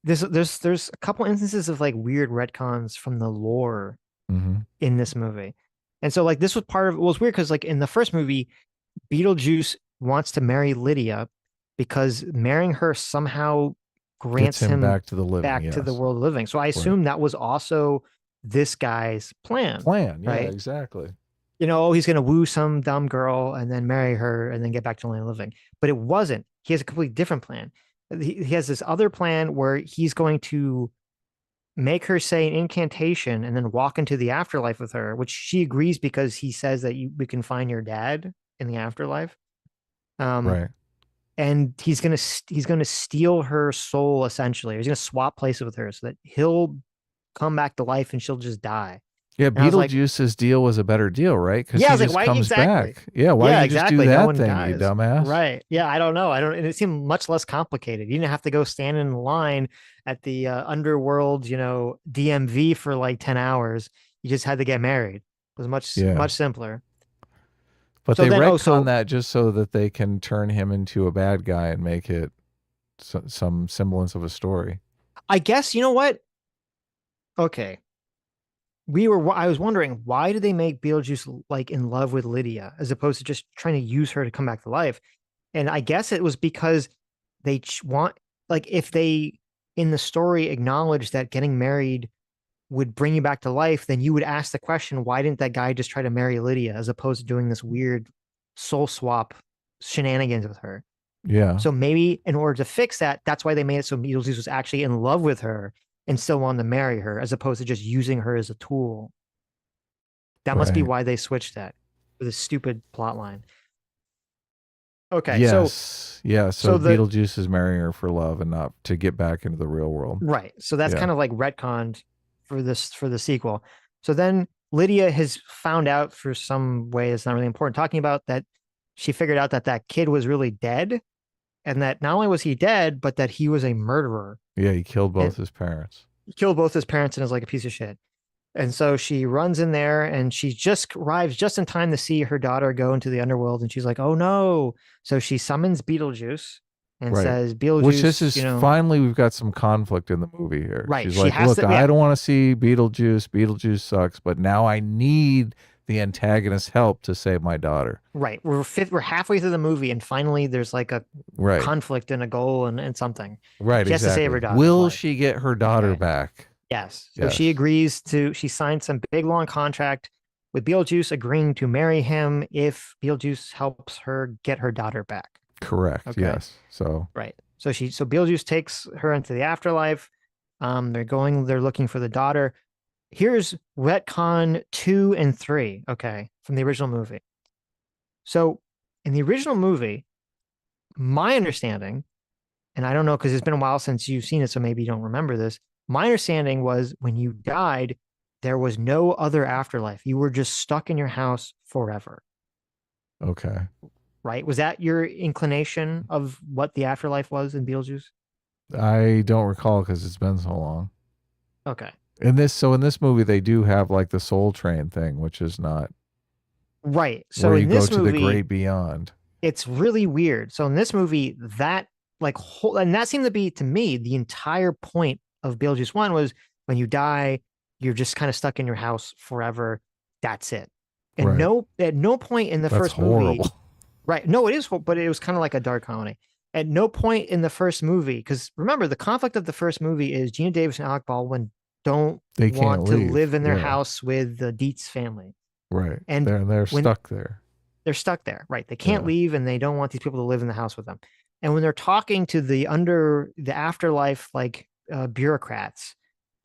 there's a couple instances of like weird retcons from the lore Hmm. in this movie. And so like this was part of it was weird because like in the first movie, Beetlejuice wants to marry Lydia because marrying her somehow Gets grants him him back to the living. back to the Yes. world of living. So I Right. assume that was also this guy's plan, Plan. Yeah, right? exactly. He's gonna woo some dumb girl and then marry her and then get back to the land of living. But it wasn't. He has a completely different plan. He has this other plan where he's going to make her say an incantation and then walk into the afterlife with her, which she agrees because he says that we can find your dad in the afterlife. Um, Right. and he's gonna steal her soul essentially. He's gonna swap places with her so that he'll come back to life and she'll just die. Yeah, And I was like, Beetlejuice's deal was a better deal, right? Because yeah, I he was like, just why comes exactly? back. Yeah, why do Yeah, you just do exactly. No that one thing, you dies. dumbass? Right. Yeah, I don't know. I don't, and it seemed much less complicated. You didn't have to go stand in line at the underworld, DMV for like 10 hours. You just had to get married. It was Yeah. much simpler. But So they then, retcon that just so that they can turn him into a bad guy and make it some semblance of a story. I guess, you know what? okay, I was wondering, why did they make Beetlejuice like in love with Lydia as opposed to just trying to use her to come back to life? And I guess it was because they want, like, if they in the story acknowledge that getting married would bring you back to life, then you would ask the question, why didn't that guy just try to marry Lydia as opposed to doing this weird soul swap shenanigans with her? Yeah. So maybe in order to fix that, that's why they made it so Beetlejuice was actually in love with her and still wanted to marry her, as opposed to just using her as a tool. That must be Right. why they switched that with a stupid plot line. Okay, so Yes. Yeah. so So the Beetlejuice is marrying her for love and not to get back into the real world. right, so that's Yeah. kind of like retconned for the sequel. So then Lydia has found out for some way it's not really important talking about that she figured out that that kid was really dead, and that not only was he dead, but that he was a murderer Yeah. He killed and both his parents. killed both his parents and is like a piece of shit. And so she runs in there and she just arrives just in time to see her daughter go into the underworld. And she's like, oh no. So she summons Beetlejuice and Right. says, Which this Beetlejuice, is finally we've got some conflict in the movie here. right. She's She like, has look, to, I yeah, don't want to see Beetlejuice. Beetlejuice sucks, but now I need the antagonist's help to save my daughter. right. We're halfway through the movie and finally there's like a Right. conflict and a goal and something. Right, She has to save exactly. her daughter's Will life. she get her daughter Okay. back? Yes. So she Yes. agrees to, she signs some big long contract with Beetlejuice agreeing to marry him if Beetlejuice helps her get her daughter back. Correct. Okay. Yes. So, Right. So Beetlejuice takes her into the afterlife. They're looking for the daughter. Here's retcon 2 and 3, okay, from the original movie. So in the original movie, my understanding, and I don't know because it's been a while since you've seen it, so maybe you don't remember this. My understanding was when you died, there was no other afterlife. You were just stuck in your house forever. okay. Right? Was that your inclination of what the afterlife was in Beetlejuice? I don't recall because it's been so long. Okay. In this movie, they do have like the Soul Train thing, which is not Right. So where you in go this to the movie, great beyond. it's really weird. So in this movie, that like whole and that seemed to be to me the entire point of Beetlejuice 1 was when you die, you're just kind of stuck in your house forever. That's it. And Right. at no point in the That's first movie, horrible. right? No, it is, but it was kind of like a dark comedy. At no point in the first movie, because remember the conflict of the first movie is Gina Davis and Alec Baldwin don't They can't want to leave. live in their Yeah. house with the Dietz family, Right. and They're when stuck there. they're stuck there, right? They can't Yeah. leave and they don't want these people to live in the house with them. And when they're talking to the afterlife, like bureaucrats,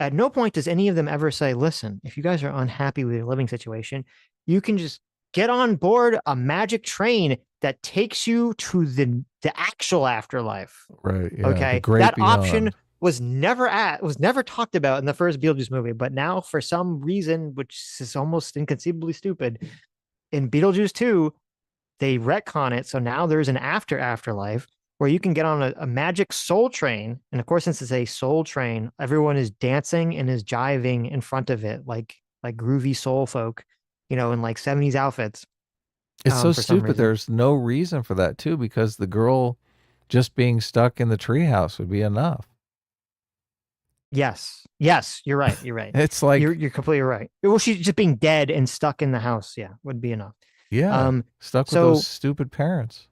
at no point does any of them ever say, listen, if you guys are unhappy with your living situation, you can just get on board a magic train that takes you to the actual afterlife. Right. Yeah. The Okay. great That option beyond. was never talked about in the first Beetlejuice movie, but now for some reason, which is almost inconceivably stupid, in Beetlejuice 2, they retcon it. So now there's an afterlife where you can get on a magic soul train. And of course, since it's a soul train, everyone is dancing and is jiving in front of it, like groovy soul folk, in like 70s outfits. It's so For some stupid. reason. There's no reason for that too, because the girl just being stuck in the treehouse would be enough. Yes. Yes, you're right. You're right. It's like, You're completely right. Well, she's just being dead and stuck in the house. Yeah, would be enough. yeah, Um, stuck with those so stupid parents.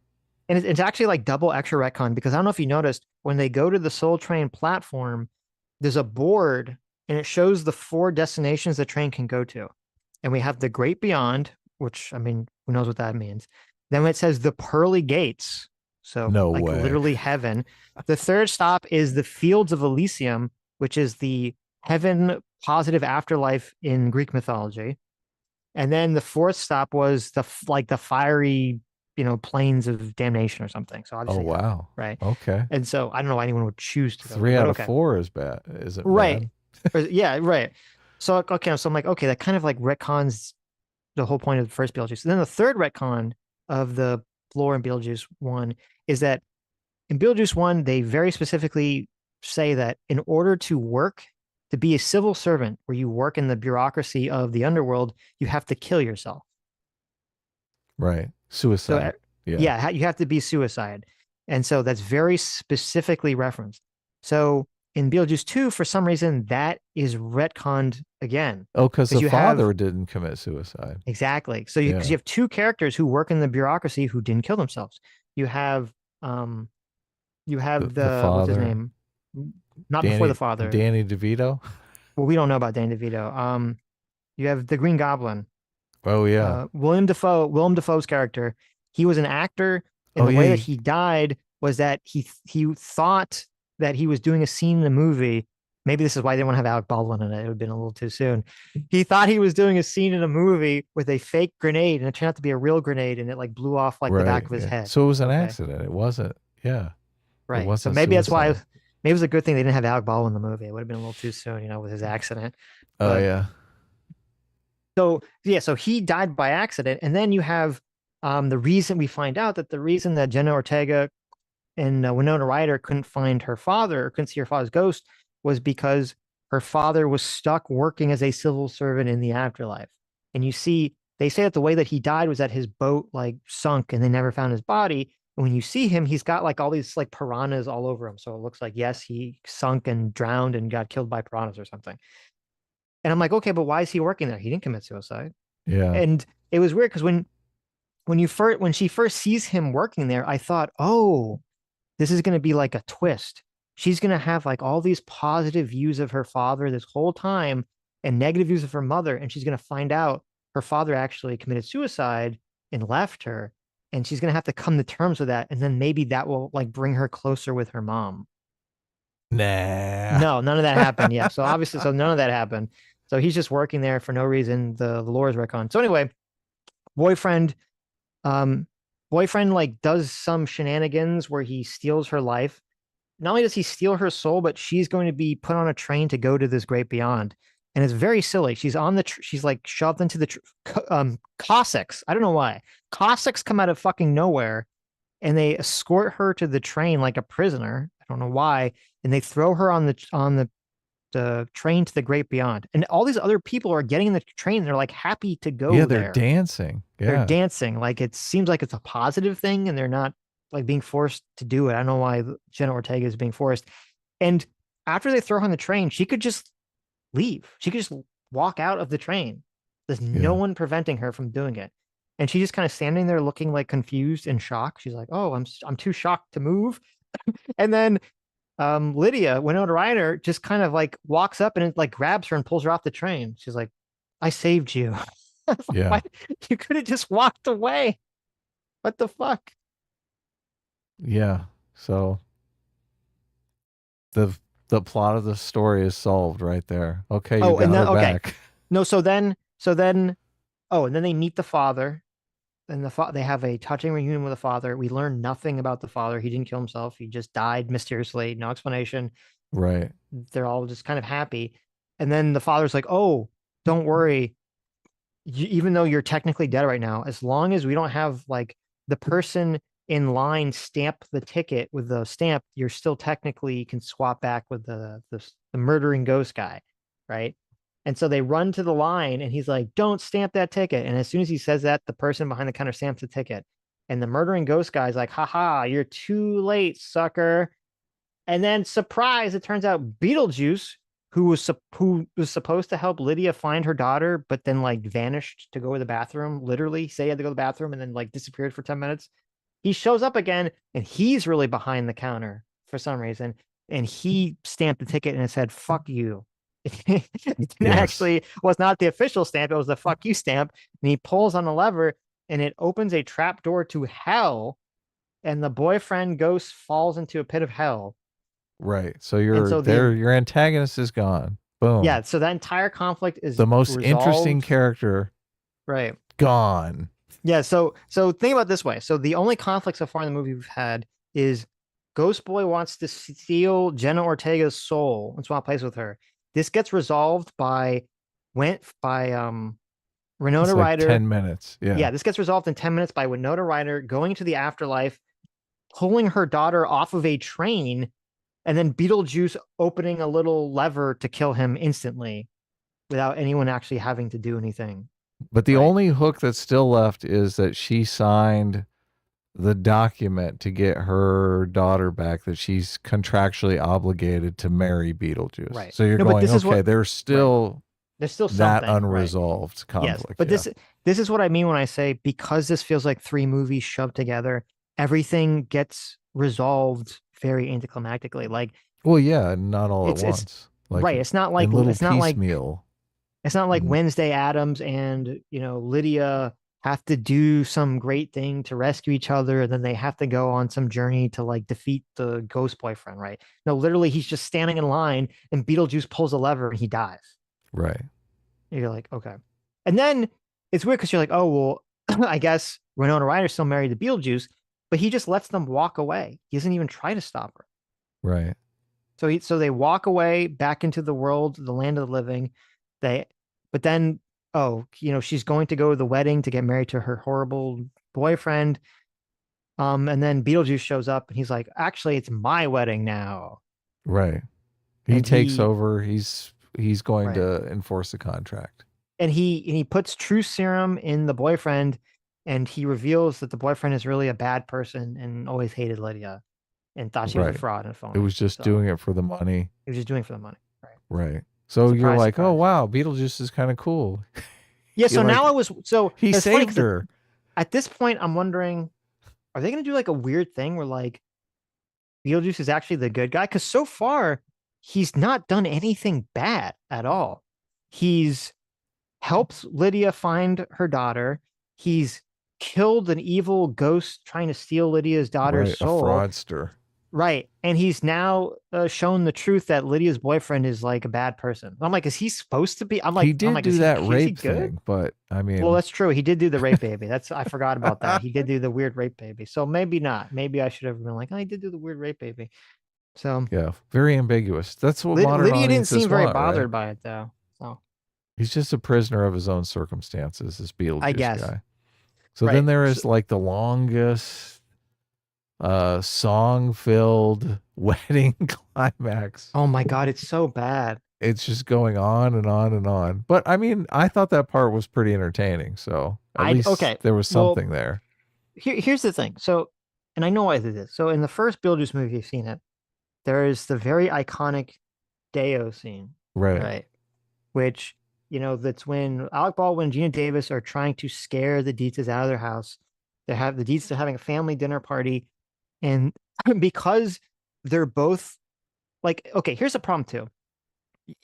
and it's actually like double extra retcon because I don't know if you noticed when they go to the Soul Train platform, there's a board and it shows the 4 destinations the train can go to. And we have the Great Beyond, which I mean, who knows what that means. Then it says the Pearly Gates. So No like way. literally heaven. The third stop is the Fields of Elysium, which is the heaven positive afterlife in Greek mythology. And then the fourth stop was the fiery, plains of damnation or something. So Oh obviously hell, wow. right? Okay. And so I don't know why anyone would choose to go there, Three but out of okay. four is bad. Isn't Right. bad. Yeah, right. So okay, so I'm like, okay, that kind of like retcons the whole point of the first Beetlejuice. And then the third retcon of the lore in Beetlejuice 1 is that in Beetlejuice 1, they very specifically say that in order to be a civil servant where you work in the bureaucracy of the underworld, you have to kill yourself. Right. So Suicide. Yeah. yeah, you have to be suicide. And so that's very specifically referenced. So in Beetlejuice 2, for some reason, that is retconned again. Oh, because Because the you have father didn't commit suicide. exactly. So because Yeah. you have two characters who work in the bureaucracy who didn't kill themselves. You have um you The have the the what's his father, name? Not before the Danny father. Danny DeVito. Well, we don't know about Danny DeVito. You have the Green Goblin, Oh yeah. William Defoe. Willem Dafoe's character. He was an actor, and Oh the yeah. way that he died was that he thought that he was doing a scene in the movie. Maybe this is why they didn't want to have Alec Baldwin in it. It would have been a little too soon. He thought he was doing a scene in a movie with a fake grenade, and it turned out to be a real grenade, and it like blew off like the Right. back of his Yeah. head. So it was an Okay, accident. It wasn't. Yeah. It right. So wasn't maybe that's why. suicide. Maybe it was a good thing they didn't have Alec Baldwin in the movie. It would have been a little too soon, with his accident. Oh But yeah. so yeah, so he died by accident, and then you have the reason we find out that the reason that Jenna Ortega and Winona Ryder couldn't find her father or couldn't see her father's ghost was because her father was stuck working as a civil servant in the afterlife. And you see, they say that the way that he died was that his boat like sunk and they never found his body. And when you see him, he's got like all these like piranhas all over him. So it looks like, yes, he sunk and drowned and got killed by piranhas or something. And I'm like, okay, but why is he working there? He didn't commit suicide. Yeah. And it was weird because when she first sees him working there, I thought, oh, this is going to be like a twist. She's going to have like all these positive views of her father this whole time and negative views of her mother. And she's going to find out her father actually committed suicide and left her. And she's going to have to come to terms with that. And then maybe that will like bring her closer with her mom. Nah. No, none of that happened. Yeah. So obviously, so none of that happened. So he's just working there for no reason. The lore is retcon. So anyway, boyfriend, um, boyfriend like does some shenanigans where he steals her life. Not only does he steal her soul, but she's going to be put on a train to go to this great beyond. And it's very silly. She's on she's like shoved into the Cossacks. I don't know why. Cossacks come out of fucking nowhere and they escort her to the train like a prisoner. I don't know why. And they throw her on the train to the great beyond. And all these other people are getting in the train. They're like happy to Yeah, go they're there. dancing. They're Yeah. dancing. Like it seems like it's a positive thing and they're not like being forced to do it. I don't know why Jenna Ortega is being forced. And after they throw her on the train, she could just leave. She could just walk out of the train. There's no Yeah. one preventing her from doing it. And she's just kind of standing there looking like confused and shocked. She's like, "Oh, I'm too shocked to move." And then Lydia, Winona Ryder, just kind of like walks up and it like grabs her and pulls her off the train. She's like, "I saved you." Yeah. Why you could have just walked away? What the fuck? Yeah. So the the plot of the story is solved right there. Okay, you Oh, and got then her okay, back. no. So then, oh, and then they meet the father, and they have a touching reunion with the father. We learn nothing about the father. He didn't kill himself. He just died mysteriously. No explanation. Right. They're all just kind of happy, and then the father's like, "Oh, don't worry. Even though you're technically dead right now, as long as we don't have like the person in line stamp the ticket with the stamp, you're still technically can swap back with the murdering ghost guy, right?" And so they run to the line, and he's like, "Don't stamp that ticket." And as soon as he says that, the person behind the counter stamps the ticket, and the murdering ghost guy's like, "Haha, you're too late, sucker." And then surprise, it turns out Beetlejuice, who was supposed to help Lydia find her daughter, but then like vanished to go to the bathroom, literally say he had to go to the bathroom and then like disappeared for 10 minutes. He shows up again and he's really behind the counter for some reason. And he stamped the ticket and it said, "Fuck you." It Yes. actually was not the official stamp, it was the "fuck you" stamp. And he pulls on the lever and it opens a trap door to hell. And the boyfriend ghost falls into a pit of hell. Right. So And you're so there. the Your antagonist is gone. Boom. yeah, so that entire conflict is The most interesting resolved. character Right. gone. Yeah, so think about it this way. So the only conflict so far in the movie we've had is Ghost Boy wants to steal Jenna Ortega's soul and swap place with her. This gets resolved went by It's Winona like Ryder. 10 minutes. Yeah. Yeah, this gets resolved in 10 minutes by Winona Ryder going to the afterlife, pulling her daughter off of a train, and then Beetlejuice opening a little lever to kill him instantly without anyone actually having to do anything. But the Right. only hook that's still left is that she signed the document to get her daughter back that she's contractually obligated to marry Beetlejuice. Right. So you're No, but going, this is okay, what there's right. still There's still that something, right? unresolved Yes. conflict. But Yeah. this is what I mean when I say because this feels like three movies shoved together, everything gets resolved very anticlimactically. Like Well, yeah, not all at it's once. Like right. in little It's not like piecemeal. Mhm. Wednesday Adams and Lydia have to do some great thing to rescue each other, and then they have to go on some journey to like defeat the ghost boyfriend, right? No, literally he's just standing in line and Beetlejuice pulls a lever and he dies. Right. And you're like, okay. And then it's weird because you're like, oh well, I guess Winona Ryder still married to Beetlejuice, but he just lets them walk away. He doesn't even try to stop her. Right. So they walk away back into the world, the land of the living. They, but then, oh, she's going to go to the wedding to get married to her horrible boyfriend. And then Beetlejuice shows up and he's like, actually, it's my wedding now. Right. He And takes he, over. He's going right. to enforce the contract. And he puts truth serum in the boyfriend, and he reveals that the boyfriend is really a bad person and always hated Lydia and thought she was a Right. fraud and a It phony. was just So doing it for the money. he was just doing it for the money. Right. Right. So you're Surprise, like, "Oh, surprise. wow, Beetlejuice is kind of cool." Yeah. He So now like he it's funny saved because her. at this point I'm wondering, are they going to do like a weird thing where like Beetlejuice is actually the good guy? Because so far he's not done anything bad at all. He's helps Lydia find her daughter. He's killed an evil ghost trying to steal Lydia's daughter's Right, a soul. fraudster. Right. And he's now shown the truth that Lydia's boyfriend is like a bad person. I'm like, is he supposed to be? He did do that Is he rape good? thing, but I Well, mean, that's true. He did do the rape baby. I forgot about that. He did do the weird rape baby. So maybe not. Maybe I should have been like, oh, he did do the weird rape baby. So yeah, very ambiguous. That's what modern Lydia didn't audiences seem very want, right? bothered by it though. So He's just a prisoner of his own circumstances, this I Beetlejuice guess. guy. So then Right. there So, is like the longest song-filled wedding climax. oh my God, it's so bad. It's just going on and on and on. But I mean, I thought that part was pretty entertaining. So at I least okay. there was Well, something there. here's the thing. So, and I know why I did this. So, in the first Beetlejuice movie, you've seen it. There is the very iconic Deo scene, Right. right? Which that's when Alec Baldwin and Gina Davis are trying to scare the Dietzes out of their house. The Dietzes are having a family dinner party, and because they're both like, okay, here's the problem too.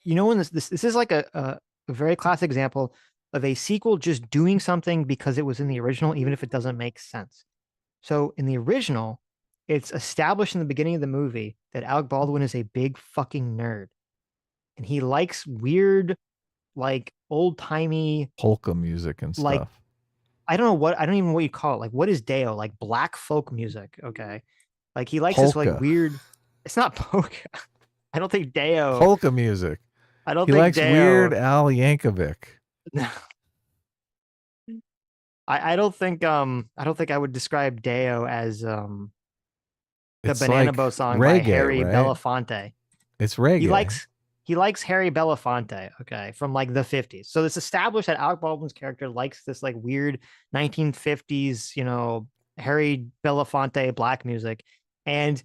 When this is like a very classic example of a sequel just doing something because it was in the original, even if it doesn't make sense. So in the original, it's established in the beginning of the movie that Alec Baldwin is a big fucking nerd. And he likes weird, like old timey, Polka music and like stuff. I don't even know what you call it. Like, what is Deo? Like black folk music. Okay. Like he likes this like Polka. weird, it's not polka. I don't think Deo, Polka music. I don't He think likes Weird Deo, Al Yankovic. I don't think I would describe Deo as the It's Banana like Boat song by reggae, Harry right? Belafonte. It's He reggae. likes he likes Harry Belafonte, okay, from like the 50s. So it's established that Alec Baldwin's character likes this like weird 1950s, Harry Belafonte black music. And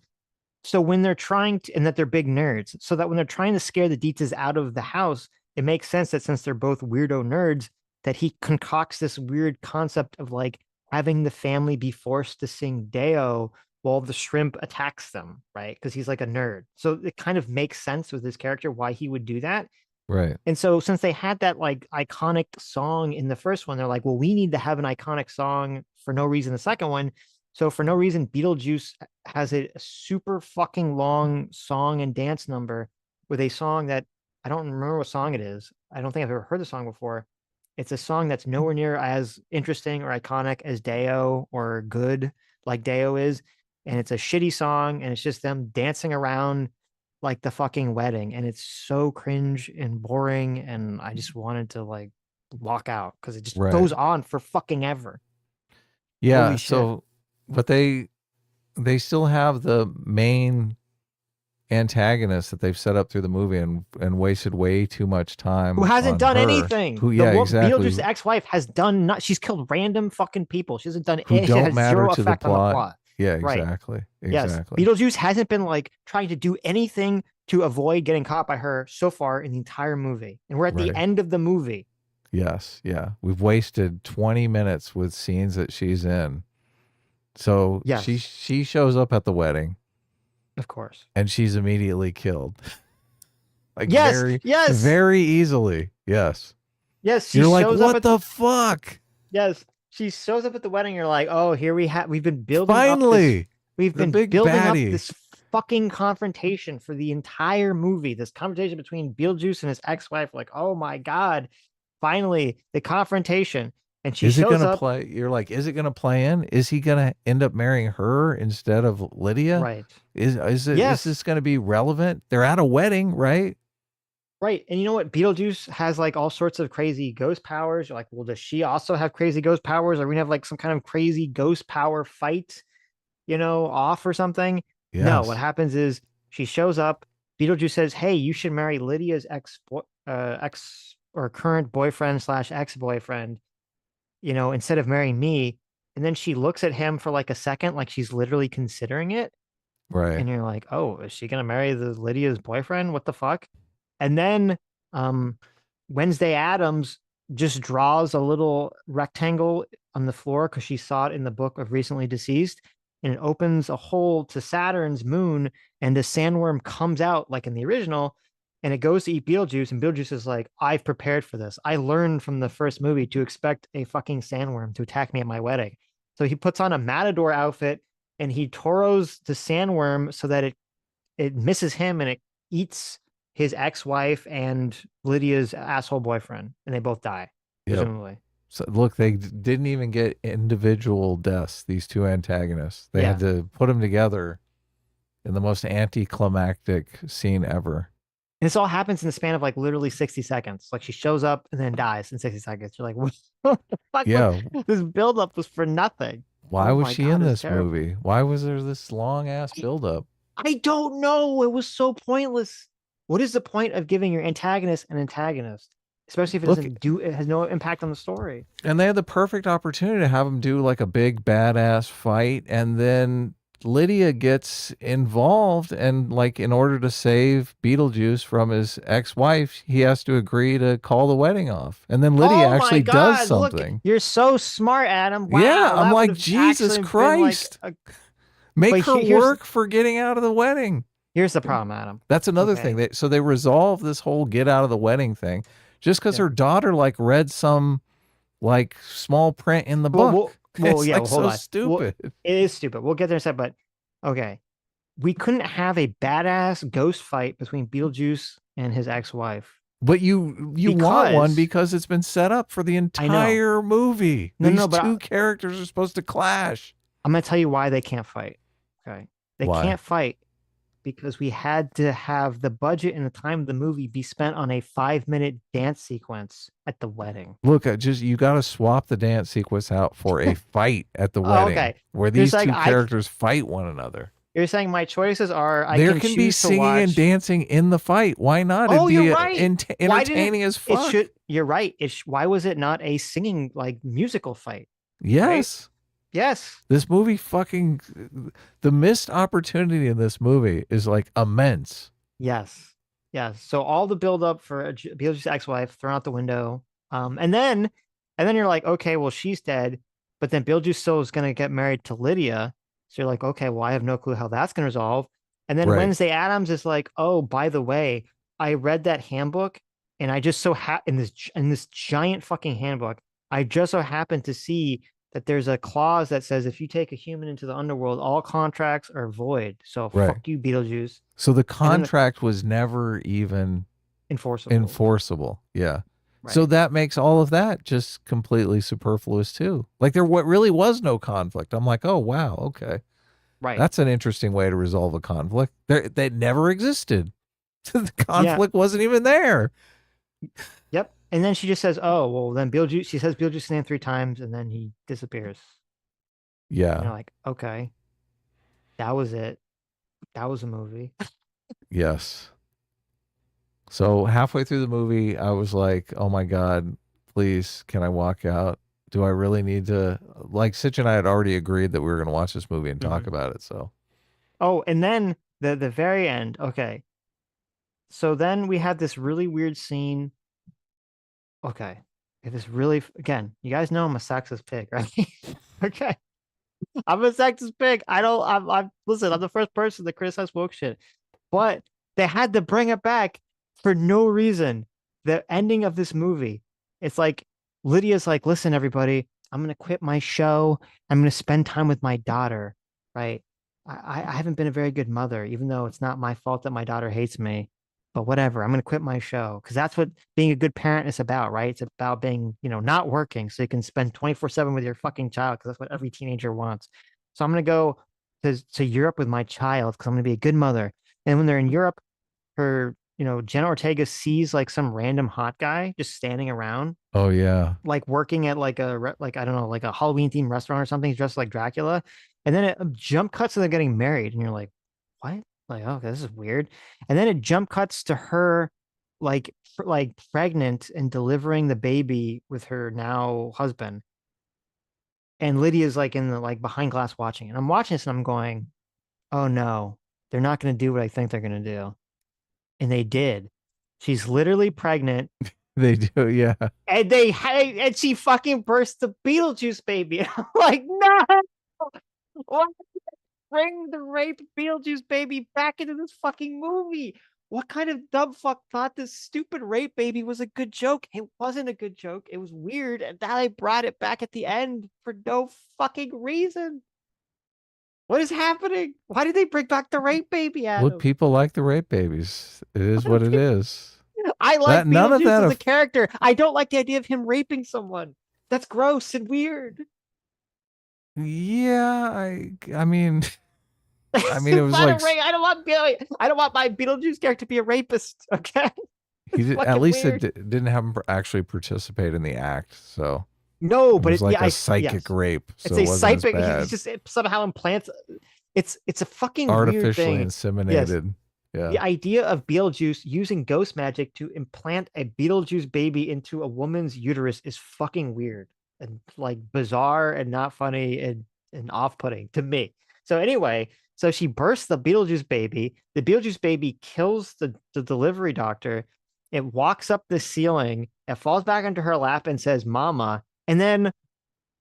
so when they're trying to, and that they're big nerds, so that when they're trying to scare the Dietzes out of the house, it makes sense that since they're both weirdo nerds, that he concocts this weird concept of like having the family be forced to sing Deo while the shrimp attacks them, right? Because he's like a nerd. So it kind of makes sense with his character why he would do that. Right. And so since they had that like iconic song in the first one, they're like, well, we need to have an iconic song for no reason the second one. So for no reason, Beetlejuice has a super fucking long song and dance number with a song that I don't remember what song it is. I don't think I've ever heard the song before. It's a song that's nowhere near as interesting or iconic as Deo or good like Deo is. And it's a shitty song and it's just them dancing around like the fucking wedding, and it's so cringe and boring, and I just wanted to like walk out because it just Right. goes on for fucking ever. Yeah. Holy shit. So, but they still have the main antagonist that they've set up through the movie and wasted way too much Who time hasn't on done her. anything. Who, The yeah, what exactly. Beetlejuice's ex-wife has done not she's killed random fucking people. She hasn't done Who it. She don't has matter zero to the effect on the plot. plot. Yeah, Right. exactly. Yes. Exactly. Beetlejuice hasn't been like trying to do anything to avoid getting caught by her so far in the entire movie. And we're at the Right. end of the movie. Yes. Yeah. We've wasted 20 minutes with scenes that she's in. So Yes, she shows up at the wedding of course. and she's immediately killed. Like Yes, very, yes, very easily. Yes. yes. She You're like, shows up what at the the fuck? yes. She shows up at the wedding. You're like, oh, here we've been building up this. Finally, We've the been big building up baddie. this fucking confrontation for the entire movie. This confrontation between Beetlejuice and his ex-wife. Like, oh my god, finally the confrontation. And she Is it shows gonna up. play? You're like, is it gonna play in? Is he gonna end up marrying her instead of Lydia? Right. Is Yes. this gonna be relevant? They're at a wedding, right? Right. And you know what? Beetlejuice has like all sorts of crazy ghost powers. You're like, well, does she also have crazy ghost powers? Are we gonna have like some kind of crazy ghost power fight, off or something? No, what Yes. happens is she shows up. Beetlejuice says, hey, you should marry Lydia's ex or current boyfriend slash ex-boyfriend, instead of marrying me. And then she looks at him for like a second, like she's literally considering it. Right. And you're like, oh, is she gonna marry the Lydia's boyfriend? What the fuck? And then um Wednesday Adams just draws a little rectangle on the floor because she saw it in the book of Recently Deceased, and it opens a hole to Saturn's moon, and the sandworm comes out like in the original, and it goes to eat Beetlejuice, and Beetlejuice is like, I've prepared for this. I learned from the first movie to expect a fucking sandworm to attack me at my wedding. So he puts on a matador outfit and he toros the sandworm so that it misses him and it eats his ex-wife and Lydia's asshole boyfriend, and they both die, Yep. presumably. So look, they didn't even get individual deaths. These two antagonists. They had Yeah. to put them together in the most anticlimactic scene ever. And this all happens in the span of like literally 60 seconds. Like she shows up and then dies in 60 seconds. You're like, what the fuck? Yeah. This buildup was for nothing. Why Oh was my she God, in it's this terrible. movie? Why was there this long ass buildup? I don't know. It was so pointless. What is the point of giving your antagonist an antagonist? Especially if Look, it has no impact on the story. and they had the perfect opportunity to have him do like a big badass fight, and then Lydia gets involved, and like in order to save Beetlejuice from his ex-wife, he has to agree to call the wedding off, and then Lydia Oh my actually does God, look, something. you're so smart, Adam. Yeah, Wow, I'm that would like, have Jesus actually been like Christ, make but her work for getting out of the wedding. here's the problem, Adam. That's another thing. Okay. So they resolve this whole get out of the wedding thing just because Yeah. her daughter like read some like small print in the Well, book. It's yeah, like hold so on. Well, stupid. it is stupid. We'll get there in a second, but okay. We couldn't have a badass ghost fight between Beetlejuice and his ex-wife But you want one because because it's been set up for the I know. entire movie. No, These no, but two characters are supposed to clash. I'm gonna tell you why they can't fight. Okay. They Why? can't fight because we had to have the budget and the time of the movie be spent on a 5-minute dance sequence at the wedding. Look, just you got to swap the dance sequence out for a fight at the Oh, wedding okay. where You're these saying two characters fight one another. you're saying my choices are I There can can be choose to singing and watch. dancing in the fight. Why not? It'd Oh, you're be right. Why didn't entertaining as it fuck. should you're right. Why was it not a singing like musical fight? Right? Yes. Yes. This movie the missed opportunity in this movie is like immense. Yes. Yes. So all the build up for Beetlejuice's ex-wife thrown out the window. And then you're like, okay, well, she's dead, but then Beetlejuice still is gonna get married to Lydia. So you're like, okay, well, I have no clue how that's gonna resolve. And then Right. Wednesday Adams is like, oh, by the way, I read that handbook, and I just so in this giant fucking handbook, I just so happened to see that there's a clause that says if you take a human into the underworld, all contracts are void. So Right. fuck you, Beetlejuice. So the contract was never even enforceable. Yeah. Right. So that makes all of that just completely superfluous too. Like there what really was no conflict. I'm like, "Oh, wow, okay. Right. That's an interesting way to resolve a conflict." That never existed. The conflict wasn't even there. Yep. And then she just says, "Oh, well, then Beetlejuice." She says Beetlejuice's name 3 times, and then he disappears. And Yeah. you're like, okay, that was it. That was a movie. Yes. So halfway through the movie, I was like, "Oh my god, please, can I walk out? Do I really need to?" Like Sitch and I had already agreed that we were going to watch this movie and talk Mhm. about it. So Oh, and then the very end. Okay. So then we had this really weird scene. Okay. This really, again, you guys know I'm a sexist pig, right? Okay. I'm a sexist pig. I don't, listen, I'm the first person to criticize woke shit. But they had to bring it back for no reason. The ending of this movie, it's like Lydia's like, listen, everybody, I'm gonna quit my show. I'm gonna spend time with my daughter, right? I haven't been a very good mother, even though it's not my fault that my daughter hates me. But whatever, I'm gonna quit my show because that's what being a good parent is about, right? It's about being, not working so you can spend 24/7 with your fucking child because that's what every teenager wants. So I'm gonna go to Europe with my child because I'm gonna be a good mother. And when they're in Europe, her, Jenna Ortega sees like some random hot guy just standing around, oh yeah. like working at like like I don't know, like a Halloween themed restaurant or something. He's dressed like Dracula, and then it jump cuts to them getting married, and you're like, what? Like, okay, this is weird. And then it jump cuts to her, like pregnant and delivering the baby with her now husband, and Lydia's like in the like behind glass watching, and I'm watching this and I'm going, oh no, they're not going to do what I think they're going to do. And they did. She's literally pregnant, They do, yeah. and she fucking burst the Beetlejuice baby. And I'm like, no, why bring the raped Beetlejuice baby back into this fucking movie? What kind of dumb fuck thought this stupid rape baby was a good joke? It wasn't a good joke. It was weird, and now they brought it back at the end for no fucking reason. What is happening? Why did they bring back the rape baby, Look, Adam? people like the rape babies. It is what it is. I That like none of Beetlejuice that as a of character. I don't like the idea of him raping someone. That's gross and weird. yeah, I mean I mean it It's was not like a rape. I don't want my Beetlejuice character to be a rapist. Okay, he it's did, at fucking least it weird. didn't have him actually participate in the act. So No, it but was it, yeah, like a I psychic yes, rape, it's so it a wasn't as psychic. He's bad. just it somehow implants. It's a fucking weird Artificially thing. Yes, inseminated. the Yeah. idea of Beetlejuice using ghost magic to implant a Beetlejuice baby into a woman's uterus is fucking weird and like bizarre and not funny and off-putting to me. So anyway, so she bursts the Beetlejuice baby. The Beetlejuice baby kills the delivery doctor. It walks up the ceiling. It falls back into her lap and says, "Mama." And then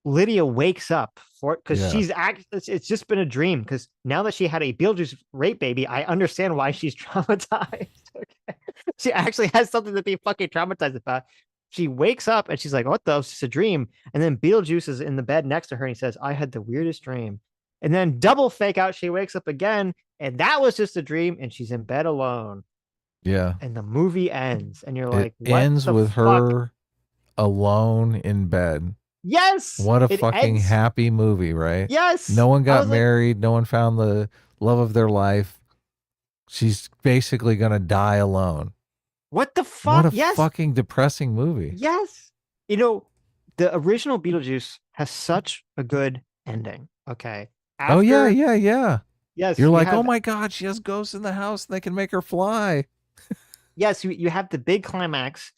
Lydia wakes up for it because Yeah. it's just been a dream. Because now that she had a Beetlejuice rape baby, I understand why she's traumatized. Okay. She actually has something to be fucking traumatized about. She wakes up and she's like, what the? It's just a dream. And then Beetlejuice is in the bed next to her and he says, I had the weirdest dream. And then double fake out, she wakes up again and that was just a dream and she's in bed alone. Yeah. And the movie ends and you're It like, what ends the with fuck? her alone in bed. Yes, What a it fucking ends. happy movie, right? No Yes. one I got was like, married, no one found the love of their life. She's basically going to die alone. what the What fuck? a Yes. fucking depressing movie. Yes. You know, the original Beetlejuice has such a good ending. Okay. Oh yeah, After, yeah, yeah. yes, You're you like, "Oh have, my god, she has ghosts in the house and they can make her fly." yes, you have the big climax,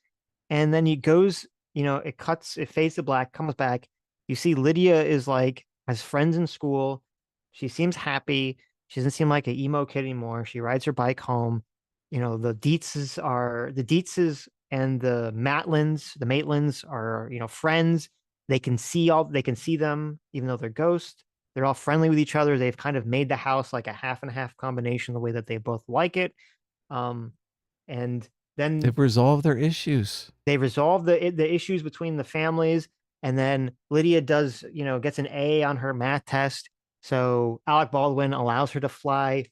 and then it goes, it cuts, it fades to black, comes back. You see Lydia is like, has friends in school. She seems happy. She doesn't seem like an emo kid anymore. She rides her bike home. The Dietzes and the Maitlands are, friends. They can see them, even though they're ghosts. They're all friendly with each other. They've kind of made the house like a half and half combination, the way that they both like it. Um, and then They've resolved their issues. they resolve the issues between the families, and then Lydia does, gets an A on her math test. So Alec Baldwin allows her to fly,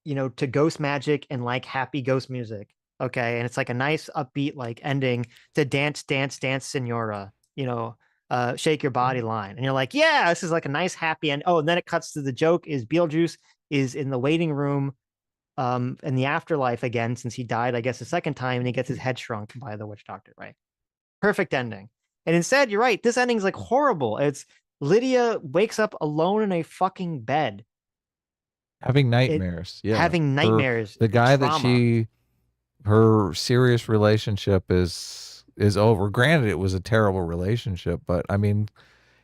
to ghost magic and like happy ghost music. Okay. And it's like a nice upbeat like ending to dance, dance, dance, Senora, shake your body line. And you're like, yeah, this is like a nice happy end. Oh, and then it cuts to the joke is Beetlejuice is in the waiting room in the afterlife again, since he died, I guess, the second time, and he gets his head shrunk by the witch doctor, right? Perfect ending. And instead, you're right, this ending's like horrible. It's Lydia wakes up alone in a fucking bed. Having It nightmares. Yeah. having Her nightmares, the the guy that trauma. she her serious relationship is over. Granted, it was a terrible relationship, but I mean,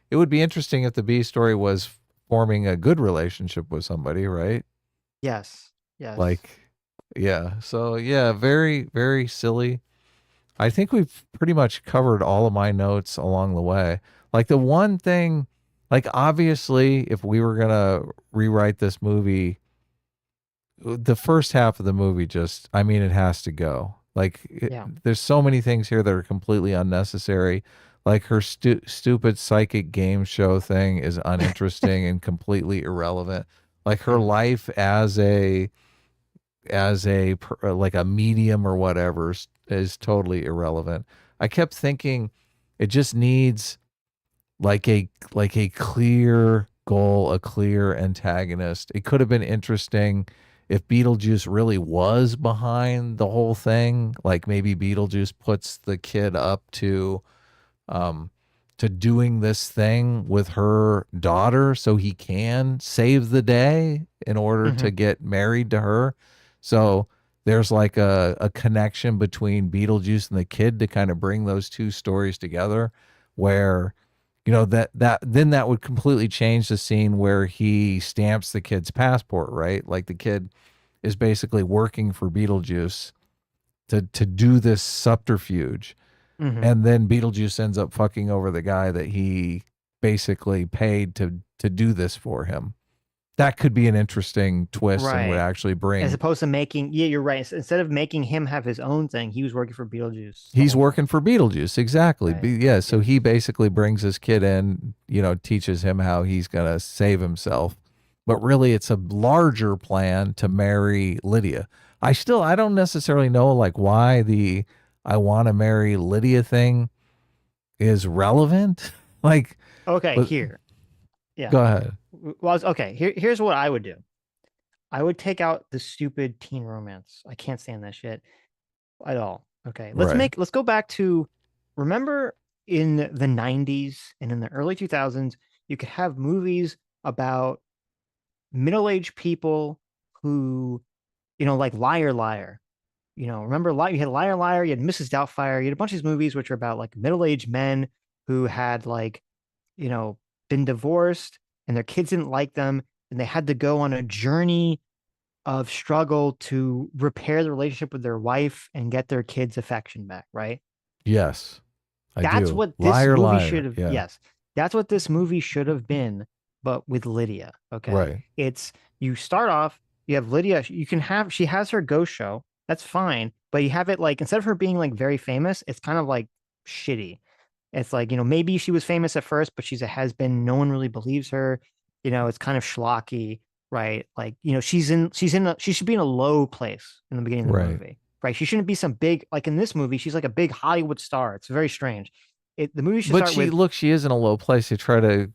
it would be interesting if the B story was forming a good relationship with somebody, right? Yes, yes. Like, yeah. So yeah, very, very silly. I think we've pretty much covered all of my notes along the way. Like the one thing, like obviously, if we were gonna rewrite this movie, the first half of the movie just, I mean, it has to go. Like, Yeah. there's so many things here that are completely unnecessary. Like her stupid psychic game show thing is uninteresting and completely irrelevant. Like her Mhm. life like a medium or whatever is totally irrelevant. I kept thinking it just needs like a clear goal, a clear antagonist. It could have been interesting if Beetlejuice really was behind the whole thing. Like maybe Beetlejuice puts the kid up um to doing this thing with her daughter so he can save the day in order to Mhm. get married to her. So there's like a connection between Beetlejuice and the kid to kind of bring those two stories together where that then that would completely change the scene where he stamps the kid's passport, right? Like the kid is basically working for Beetlejuice to do this subterfuge, Mhm. and then Beetlejuice ends up fucking over the guy that he basically paid to do this for him. That could be an interesting twist and would Right. actually As bring. opposed to making, yeah, you're right. Instead of making him have his own thing, he was working for Beetlejuice the He's whole time. working for Beetlejuice, exactly. Right. Yeah, so Yeah. he basically brings his kid in, teaches him how he's gonna save himself. But really, it's a larger plan to marry Lydia. I don't necessarily know like why the I want to marry Lydia thing is relevant. Like, Okay, but here. Yeah. go ahead. Well, okay. Here's what I would do. I would take out the stupid teen romance. I can't stand that shit at all. Okay. Right. Let's go back to, remember in the 90s and in the early 2000s, you could have movies about middle-aged people who, like Liar Liar. Remember, you had Liar Liar, you had Mrs. Doubtfire, you had a bunch of these movies which are about like middle-aged men who had like, you know, been divorced and their kids didn't like them, and they had to go on a journey of struggle to repair the relationship with their wife and get their kids' affection back, right? Yes, I That's do. what this Liar, movie should liar. have, Yeah. yes, that's what this movie should have been, but with Lydia. Okay. Right. It's, you start off, you have Lydia, she has her ghost show. That's fine. But you have it like, instead of her being like very famous, it's kind of like shitty. It's like, maybe she was famous at first, but she's a has been. No one really believes her. It's kind of schlocky, right? Like, she should be in a low place in the beginning of the Right. movie, right? She shouldn't be some big, like in this movie, she's like a big Hollywood star. It's very strange. The movie should But start with, she is in a low place. They try to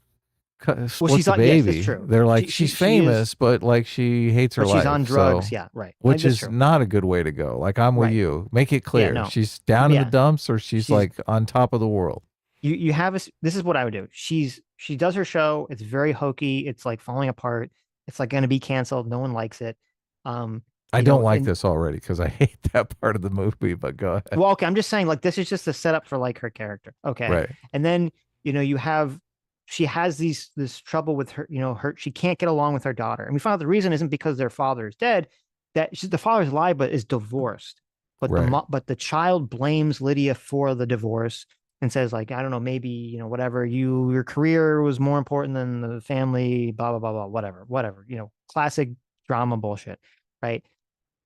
well, split she's the on, yes, that's baby. true. They're like, She she's she is, famous, but like she hates her but she's life. on drugs. So, Yeah, right. which That's is true. not a good way to go. Like, I'm with Right. you. Make it Yeah, clear. no. She's down in the Yeah. dumps or she's She's, like on top of the world. you have a, this is what I would do. She does her show. It's very hokey. It's like falling apart. It's like going to be canceled. No one likes it. Um, I don't like and this already because I hate that part of the movie, but go ahead. well, okay, I'm just saying like this is just a setup for like her character. Okay. Right. And then, you have, she has this trouble with her, she can't get along with her daughter. And we find out the reason isn't because their father is dead, the father's alive, but is divorced. But Right. but the child blames Lydia for the divorce and says like, I don't know, maybe, whatever, your career was more important than the family, blah, blah, blah, blah, whatever, classic drama bullshit. Right.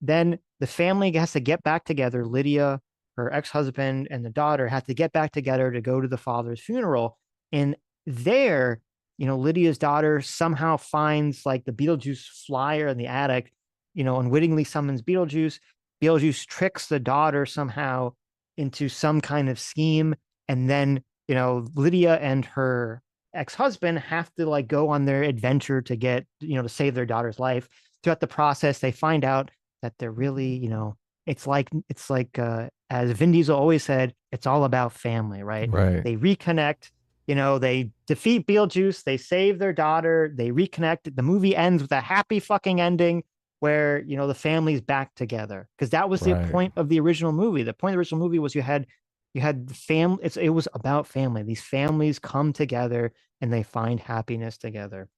Then the family has to get back together. Lydia, her ex-husband, and the daughter have to get back together to go to the father's funeral. And there, Lydia's daughter somehow finds like the Beetlejuice flyer in the attic, unwittingly summons Beetlejuice. Beetlejuice tricks the daughter somehow into some kind of scheme. And then, Lydia and her ex-husband have to like go on their adventure to get, to save their daughter's life. Throughout the process, they find out that they're really, it's like as Vin Diesel always said, it's all about family, right? Right. They reconnect, They defeat Beetlejuice, they save their daughter, they reconnect. The movie ends with a happy fucking ending where, the family's back together. Because that was the Right. point of the original movie. The point of the original movie was you had the family. It was about family. These families come together and they find happiness together.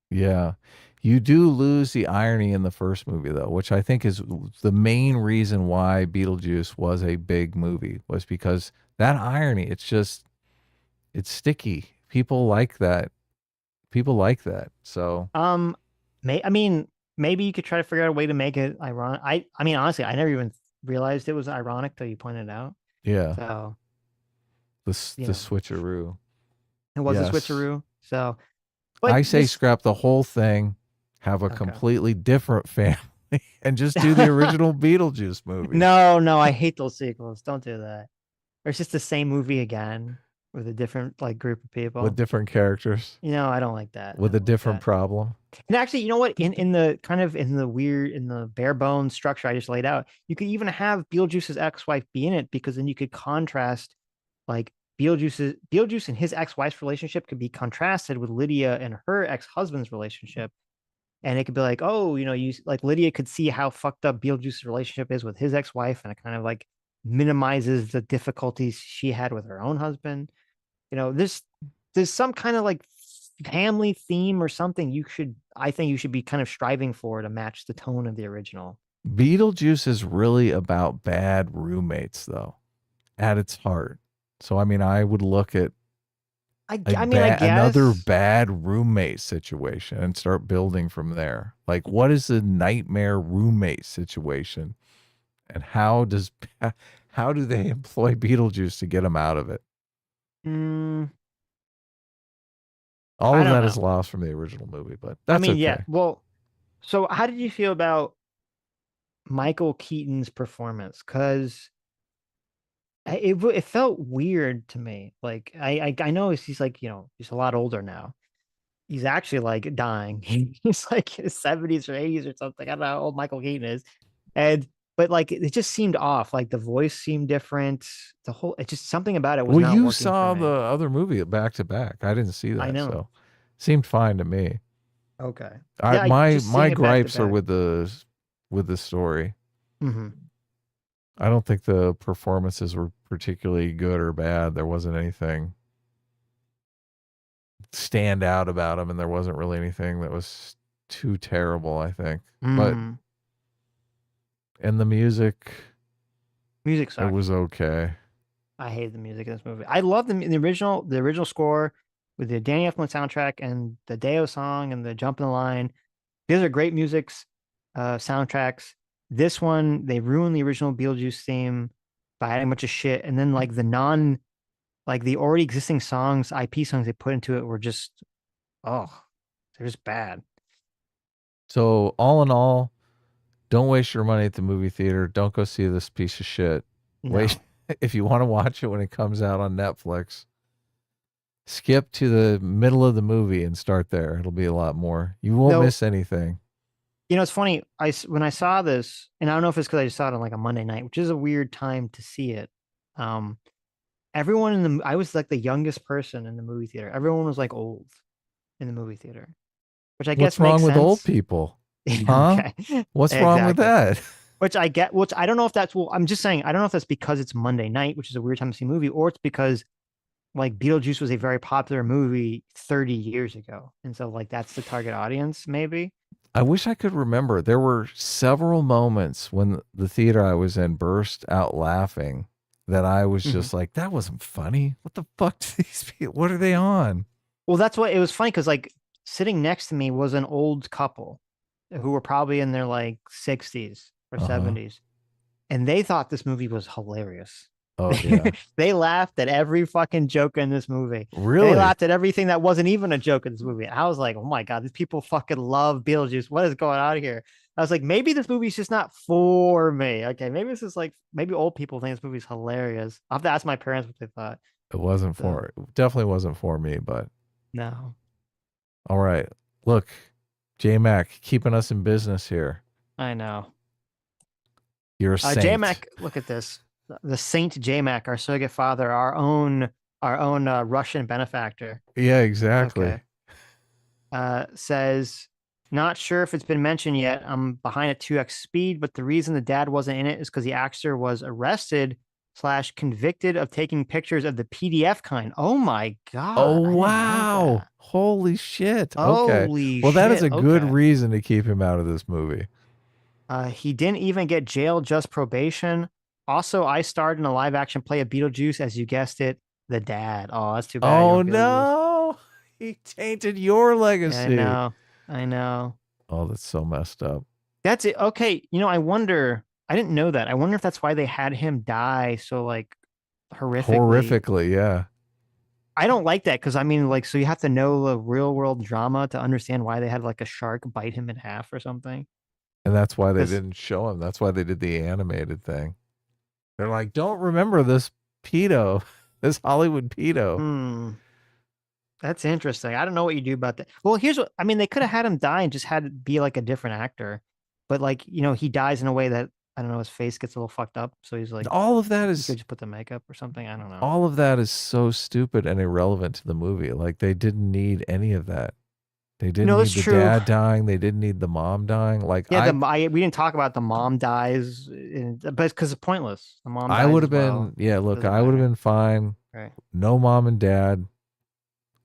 Yeah. You do lose the irony in the first movie though, which I think is the main reason why Beetlejuice was a big movie was because that irony, it's sticky. People like that. People like that. So, Um, I mean, maybe you could try to figure out a way to make it ironic. I mean, honestly, I never even realized it was ironic till you pointed it out. yeah, So, the switcheroo. it was a Yes. switcheroo. So, but I say this, scrap the whole thing, have a okay. completely different family and just do the original Beetlejuice movie No, no, I hate those sequels. Don't do that. Or it's just the same movie again with a different like group of with people. different characters, I don't like that. I with a don't like different that. problem. And actually, you know what? In the kind of in the weird in the bare bones structure I just laid out, you could even have Beetlejuice's ex-wife be in it because then you could contrast like Beetlejuice and his ex-wife's relationship could be contrasted with Lydia and her ex-husband's relationship. And it could be like, oh, you like Lydia could see how fucked up Beetlejuice's relationship is with his ex-wife, and it kind of like minimizes the difficulties she had with her own husband. There's some kind of like family theme or something I think you should be kind of striving for to match the tone of the original. Beetlejuice is really about bad roommates, though, at its heart. So, I mean, I would look at I mean, I another guess. bad roommate situation and start building from there. Like, what is a nightmare roommate situation, and how do they employ Beetlejuice to get him out of it? mm, All I of don't that is know. lost from the original movie, but I that's mean, yeah. okay. Well, so how did you feel about Michael Keaton's performance? Because it felt weird to me. Like I know he's like he's a lot older now. He's actually like dying. He's like in his 70s or 80s or something. I don't know how old Michael Keaton is. And but like it just seemed off. Like the voice seemed different. It's just something about it was Well, not you working for saw the me. other movie back to back. I didn't see I that, know. so seemed fine to me. Okay. I Yeah, just my seeing it back to gripes are back. with the story. Hmm. I don't think the performances were particularly good or bad. There wasn't anything stand out about them, and there wasn't really anything that was too terrible, I think. But Mm. in the music, Music it sucked. was okay. I hated the music in this movie. I love the original score with the Danny Elfman soundtrack and the Deo song and the Jump in the Line. These are great soundtracks. This one, they ruined the original Beetlejuice theme by adding a bunch of shit. And then like the already existing songs, IP songs they put into it were just, oh, they're just bad. So all in all, don't waste your money at the movie theater. Don't go see this piece of shit. Wait No. if you want to watch it when it comes out on Netflix. Skip to the middle of the movie and start there. It'll be a lot more. You won't Though, miss anything. it's funny. When I saw this, and I don't know if it's because I just saw it on like a Monday night, which is a weird time to see it. Um, everyone I was like the youngest person in the movie theater. Everyone was like old in the movie theater, which I What's guess wrong makes with old sense. people? Huh? Okay. What's wrong with Exactly. that? Which I don't know if that's, well, I'm just saying, I don't know if that's because it's Monday night, which is a weird time to see a movie, or it's because like Beetlejuice was a very popular movie 30 years ago. And so like that's the target audience, maybe. I wish I could remember. There were several moments when the theater I was in burst out laughing that I was Hmm. just like, that wasn't funny. What the fuck do these people, what are they on? Well, that's what it was funny because like sitting next to me was an old couple who were probably in their like 60s or Uh huh. 70s. And they thought this movie was hilarious. Oh, They, yeah. they laughed at every fucking joke in this movie. They Really? laughed at everything that wasn't even a joke in this movie. And I was like, oh my God, these people fucking love Beetlejuice. What is going on here? I was like, maybe this movie's just not for me. Okay, maybe this is like, maybe old people think this movie's hilarious. I'll have to ask my parents what they thought. It wasn't So, for, it definitely wasn't for me, but no, all right. Look, J Mac, keeping us in business here. I know. You're a saint. JMac, look at this. The Saint JMac, our surrogate father, our own our own Russian benefactor. Yeah, exactly. Okay. Says, not sure if it's been mentioned yet. I'm behind at 2x speed, but the reason the dad wasn't in it is because the actor was arrested slash convicted of taking pictures of the PDF kind. Oh my Oh God. I didn't know wow. that. Holy shit. Okay. Holy Well, that is shit. a good Okay. reason to keep him out of this movie. He didn't even get jail, just probation. Also, I starred in a live action play of Beetlejuice, as you guessed it, the dad. Oh, that's too bad. You Oh were Beetlejuice. no. He tainted your Yeah, I legacy. know. I know. Oh, that's so messed up. That's it. Okay. I wonder. I didn't know that. I wonder if that's why they had him die so like horrifically. Horrifically, yeah. I don't like that because I mean, like, so you have to know the real world drama to understand why they had like a shark bite him in half or something. And that's why they Because, didn't show him. That's why they did the animated thing. They're like, don't remember this pedo, this Hollywood pedo. that's interesting. I don't know what you do about that. Well, here's what I mean. They could have had him die and just had it be like a different actor, but like he dies in a way that I don't know. His face gets a little fucked up, so he's like All of that you could is just put the makeup or something. I don't know. all of that is so stupid and irrelevant to the movie. Like they didn't need any of that. They didn't That's need the true. dad dying. They didn't need the mom dying. Like Yeah, we didn't talk about the mom dies, but because it's pointless. The mom I dies would as have been, well. yeah, look, Doesn't I would have matter. been fine. Right. No mom and dad,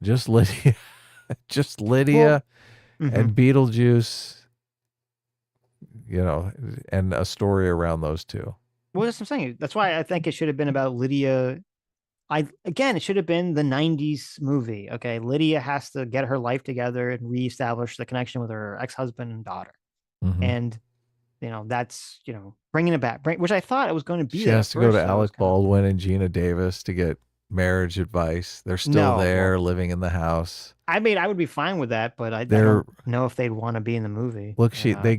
just Lydia, just Well, Lydia hmm and Beetlejuice, and a story around those two. well, that's what I'm saying. That's why I think it should have been about Lydia. It should have been the '90s movie. Okay, Lydia has to get her life together and reestablish the connection with her ex-husband and daughter, Hmm. and that's bringing it back, which I thought it was going to be She that has at to go to first. So I was Alec kind of Baldwin and Gina Davis to get marriage advice. They're still no. there Well, living in the house. I mean, I would be fine with that, but I They're don't know if they'd want to be in the movie look, or she not. So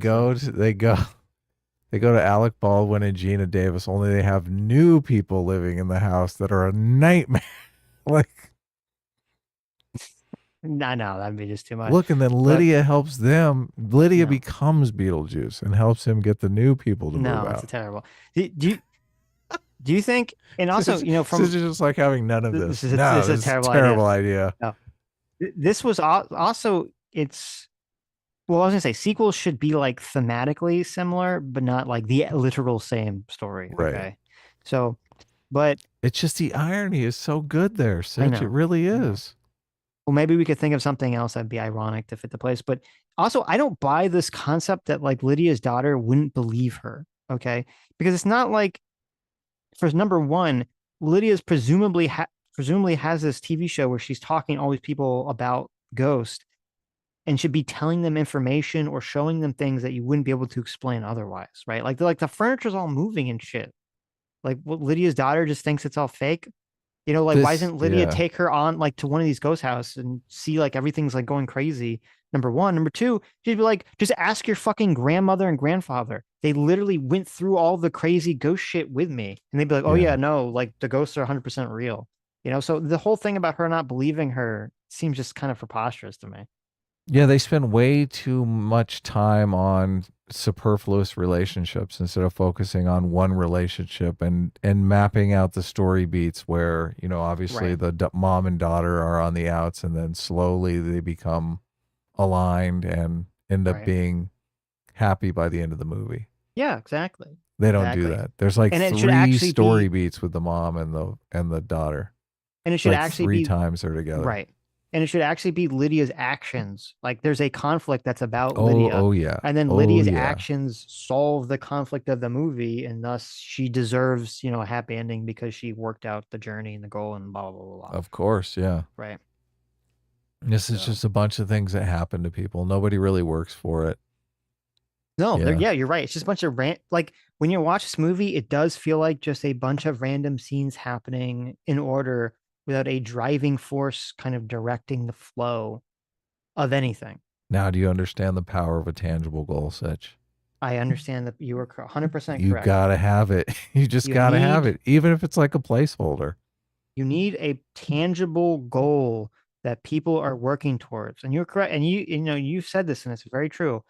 they go to Alec Baldwin and Gina Davis, only they have new people living in the house that are a nightmare. Like, I know that'd be just too much. look, and then But Lydia helps them. Lydia no, becomes Beetlejuice and helps him get the new people to move no, it's a out. terrible. Do you think? And also, This is from just like having none of this this. is No, this is a this is a terrible idea. terrible idea. No, this was also it's well, I was gonna say sequels should be like thematically similar, but not like the literal same story. Right. Okay, so but It's just the irony is so good there, I Sitch. It know, really I know. is. Well, maybe we could think of something else that'd be ironic to fit the place. But also, I don't buy this concept that like Lydia's daughter wouldn't believe her. Okay, because it's not like for number one, Lydia's presumably has this TV show where she's talking to all these people about Ghost and should be telling them information or showing them things that you wouldn't be able to explain otherwise, right? Like the furniture's all moving and shit. Like what Lydia's daughter just thinks it's all fake. Like why This, doesn't Lydia yeah. take her on like to one of these ghost houses and see like everything's like going crazy? Number one. Number two, she'd be like, just ask your fucking grandmother and grandfather. They literally went through all the crazy ghost shit with me. And they'd be like, oh Yeah. yeah, no, like the ghosts are 100% real. So the whole thing about her not believing her seems just kind of preposterous to me. Yeah, they spend way too much time on superfluous relationships instead of focusing on one relationship and mapping out the story beats where, obviously Right. the mom and daughter are on the outs and then slowly they become aligned and end up Right. being happy by the end of the movie. Yeah, exactly. They don't do Exactly. that. There's like And it should three actually story be beats with the mom and the daughter. and it should Like actually three be times they're together. right. And it should actually be Lydia's actions. Like there's a conflict that's about Oh, Lydia, oh yeah. and then Oh Lydia's yeah. actions solve the conflict of the movie, and thus she deserves, a happy ending because she worked out the journey and the goal and blah blah blah blah. Of course, yeah. Right. This is So just a bunch of things that happen to people. Nobody really works for it. no, Yeah. yeah, you're right. It's just a bunch of like when you watch this movie, it does feel like just a bunch of random scenes happening in order without a driving force kind of directing the flow of anything. Now, do you understand the power of a tangible goal, Sitch? I understand that you were 100% You correct. gotta have it. You just You gotta have need it, even if it's like a placeholder. you need a tangible goal that people are working towards. And you're correct. And you've said this, and it's very true.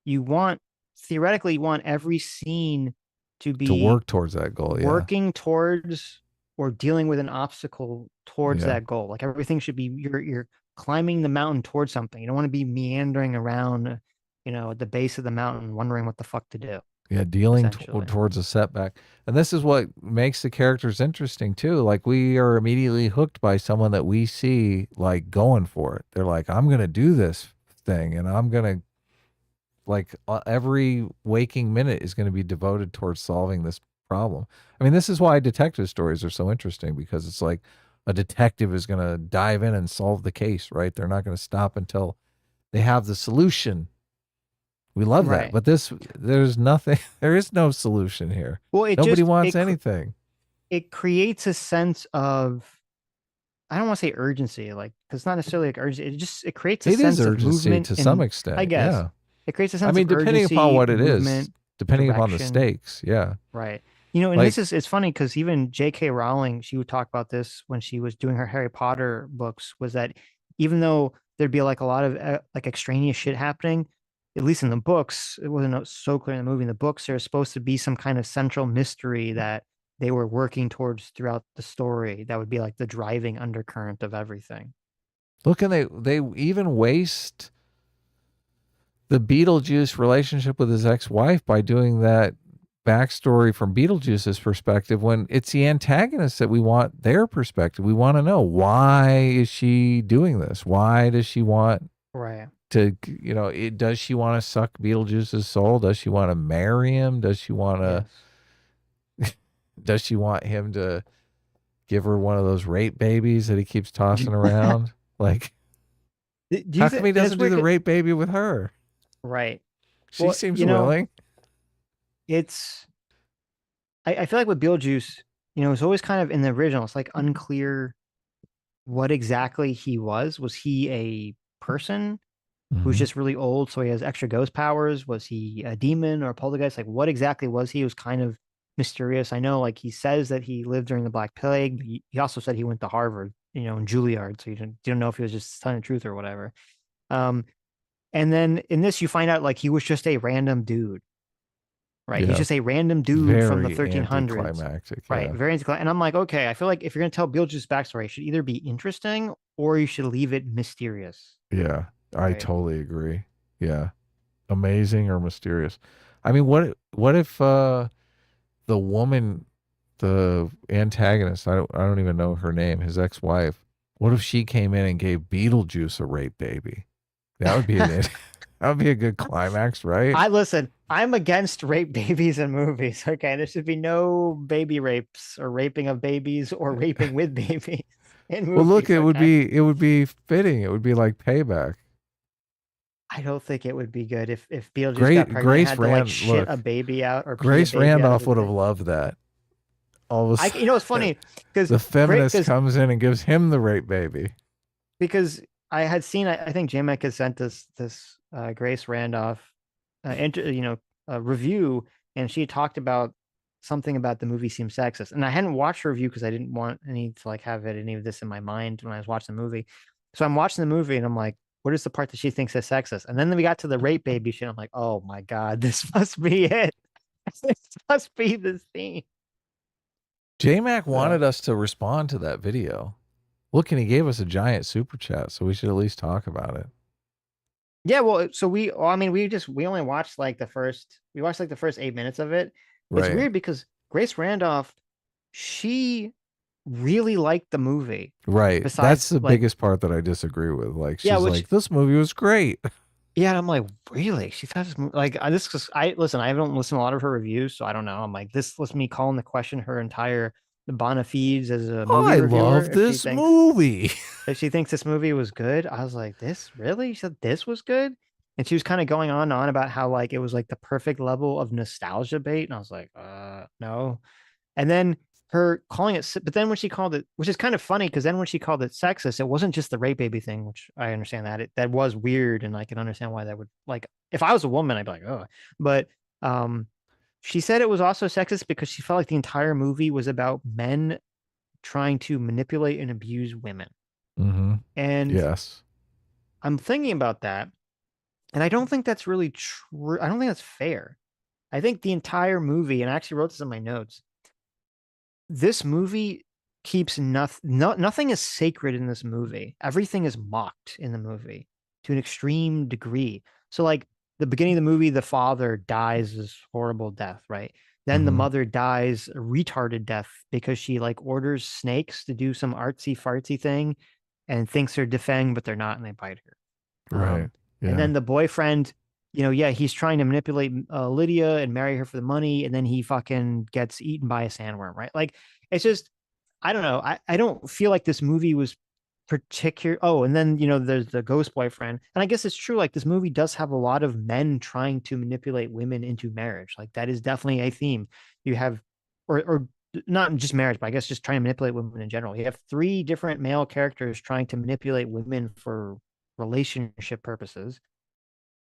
You want theoretically you want every scene to To be work towards that goal, yeah. working towards or dealing with an obstacle towards Yeah. that goal. Like everything should be you're climbing the mountain towards something. You don't want to be meandering around, at the base of the mountain wondering what the fuck to do, Yeah, dealing essentially. towards a setback. And this is what makes the characters interesting too. Like we are immediately hooked by someone that we see like going for it. They're like, I'm going to do this thing and I'm going to like every waking minute is going to be devoted towards solving this problem. I mean, this is why detective stories are so interesting because it's like a detective is going to dive in and solve the case, right? They're not going to stop until they have the solution. We love that. Right. But there's nothing, there is no solution here. Well, Nobody wants anything. it creates a sense of, I don't want to say urgency, like, because it's not necessarily like urgency. It creates a It is sense of urgency movement, to some and I extent. guess Yeah. it creates a I sense mean, of depending upon urgency, what it is, movement, depending upon the direction. stakes. Yeah. Right. And Like, it's funny because even J.K. Rowling, she would talk about this when she was doing her Harry Potter books, was that even though there'd be like a lot of like extraneous shit happening, at least in the books, it wasn't so clear in the movie. In the books, there's supposed to be some kind of central mystery that they were working towards throughout the story that would be like the driving undercurrent of everything. look, and they even waste the Beetlejuice relationship with his ex-wife by doing that backstory from Beetlejuice's perspective when it's the antagonist that we want their perspective. We want to know, why is she doing this? Why does she want Right. to, does she want to suck Beetlejuice's soul? Does she want to marry him? Yes. Does she want him to give her one of those rape babies that he keeps tossing around? Like, Do you how come think he that's doesn't do weird? the rape baby with her? Right. She Well, seems willing. it's I feel like with Beetlejuice, it's always kind of in the original, it's like unclear what exactly he was. Was he a person who's Hmm. just really old, so he has extra ghost powers? Was he a demon or a poltergeist? Like, what exactly was he? It was kind of mysterious. I know, like, he says that he lived during the Black Plague, but he also said he went to Harvard, in Juilliard, so you don't know if he was just telling the truth or whatever. Um, and then in this, you find out like he was just a random dude, right? He's Yeah. just a random dude from the Very 1300s, anticlimactic. right? Yeah. Very anti. And I'm like, okay, I feel like if you're gonna tell Beetlejuice's backstory, it should either be interesting or you should leave it mysterious, Yeah. I right? totally agree. Yeah. Amazing or mysterious. I mean, what if the woman, the antagonist, I don't even know her name, his ex-wife, what if she came in and gave Beetlejuice a rape baby? That would be that would be a good climax, right? I listen. I'm against rape babies in movies. Okay, there should be no baby rapes or raping of babies or raping with babies in Well, look, movies. Okay, it would be fitting. It would be like payback. I don't think it would be good if Beetlejuice got Great pregnant and Grace had to like Rand shit look, a baby out or pee a Grace baby out of Randolph his would have dick. loved that. All of a It's sudden, funny because the great feminist because comes in and gives him the rape baby. I had seen, I think Jamek has sent this Grace Randolph review, and she talked about something about the movie seemed sexist, and I hadn't watched her review because I didn't want any to like have any of this in my mind when I was watching the movie. So I'm watching the movie and I'm like, what is the part that she thinks is sexist? And then we got to the rape baby shit. I'm like, oh my god, this must be it. This must be the scene. J Mac So wanted us to respond to that video. Look, and he gave us a giant super chat, so we should at least talk about it. yeah, well, I mean, we only watched like the first 8 minutes of it. It's Right. weird because Grace Randolph, she really liked the movie. Right. That's Besides, the like, biggest part that I disagree with. Like, yeah, she's which like, this movie was great. yeah, and I'm like, really? She thought this movie like this because I listen, I haven't listened to a lot of her reviews, so I don't know. I'm like, this was me calling the question her entire the bona fides as a movie I reviewer love this movie. if she thinks this movie was good. I was like, this really? She said this was good? And she was kind of going on and on about how like it was like the perfect level of nostalgia bait. And I was like, no. And then her calling it, but then when she called it, which is kind of funny because then when she called it sexist, it wasn't just the rape baby thing, which I understand that was weird and I can understand why that would like if I was a woman, I'd be like, oh, but um, she said it was also sexist because she felt like the entire movie was about men trying to manipulate and abuse women. Mm-hmm. And Yes. I'm thinking about that, and I don't think that's really true. I don't think that's fair. I think the entire movie, and I actually wrote this in my notes, this movie keeps nothing is sacred in this movie. Everything is mocked in the movie to an extreme degree. So like the beginning of the movie, the father dies this horrible death, right? Then the Hmm. mother dies a retarded death because she like orders snakes to do some artsy fartsy thing and thinks they're defang, but they're not, and they bite her. Right. And Yeah. then the boyfriend, yeah, he's trying to manipulate Lydia and marry her for the money, and then he fucking gets eaten by a sandworm, right? Like it's just, I don't know. I don't feel like this movie was particular. Oh, and then there's the ghost boyfriend, and I guess it's true. Like this movie does have a lot of men trying to manipulate women into marriage. Like that is definitely a theme. You have, or not just marriage, but I guess just trying to manipulate women in general. You have three different male characters trying to manipulate women for relationship purposes.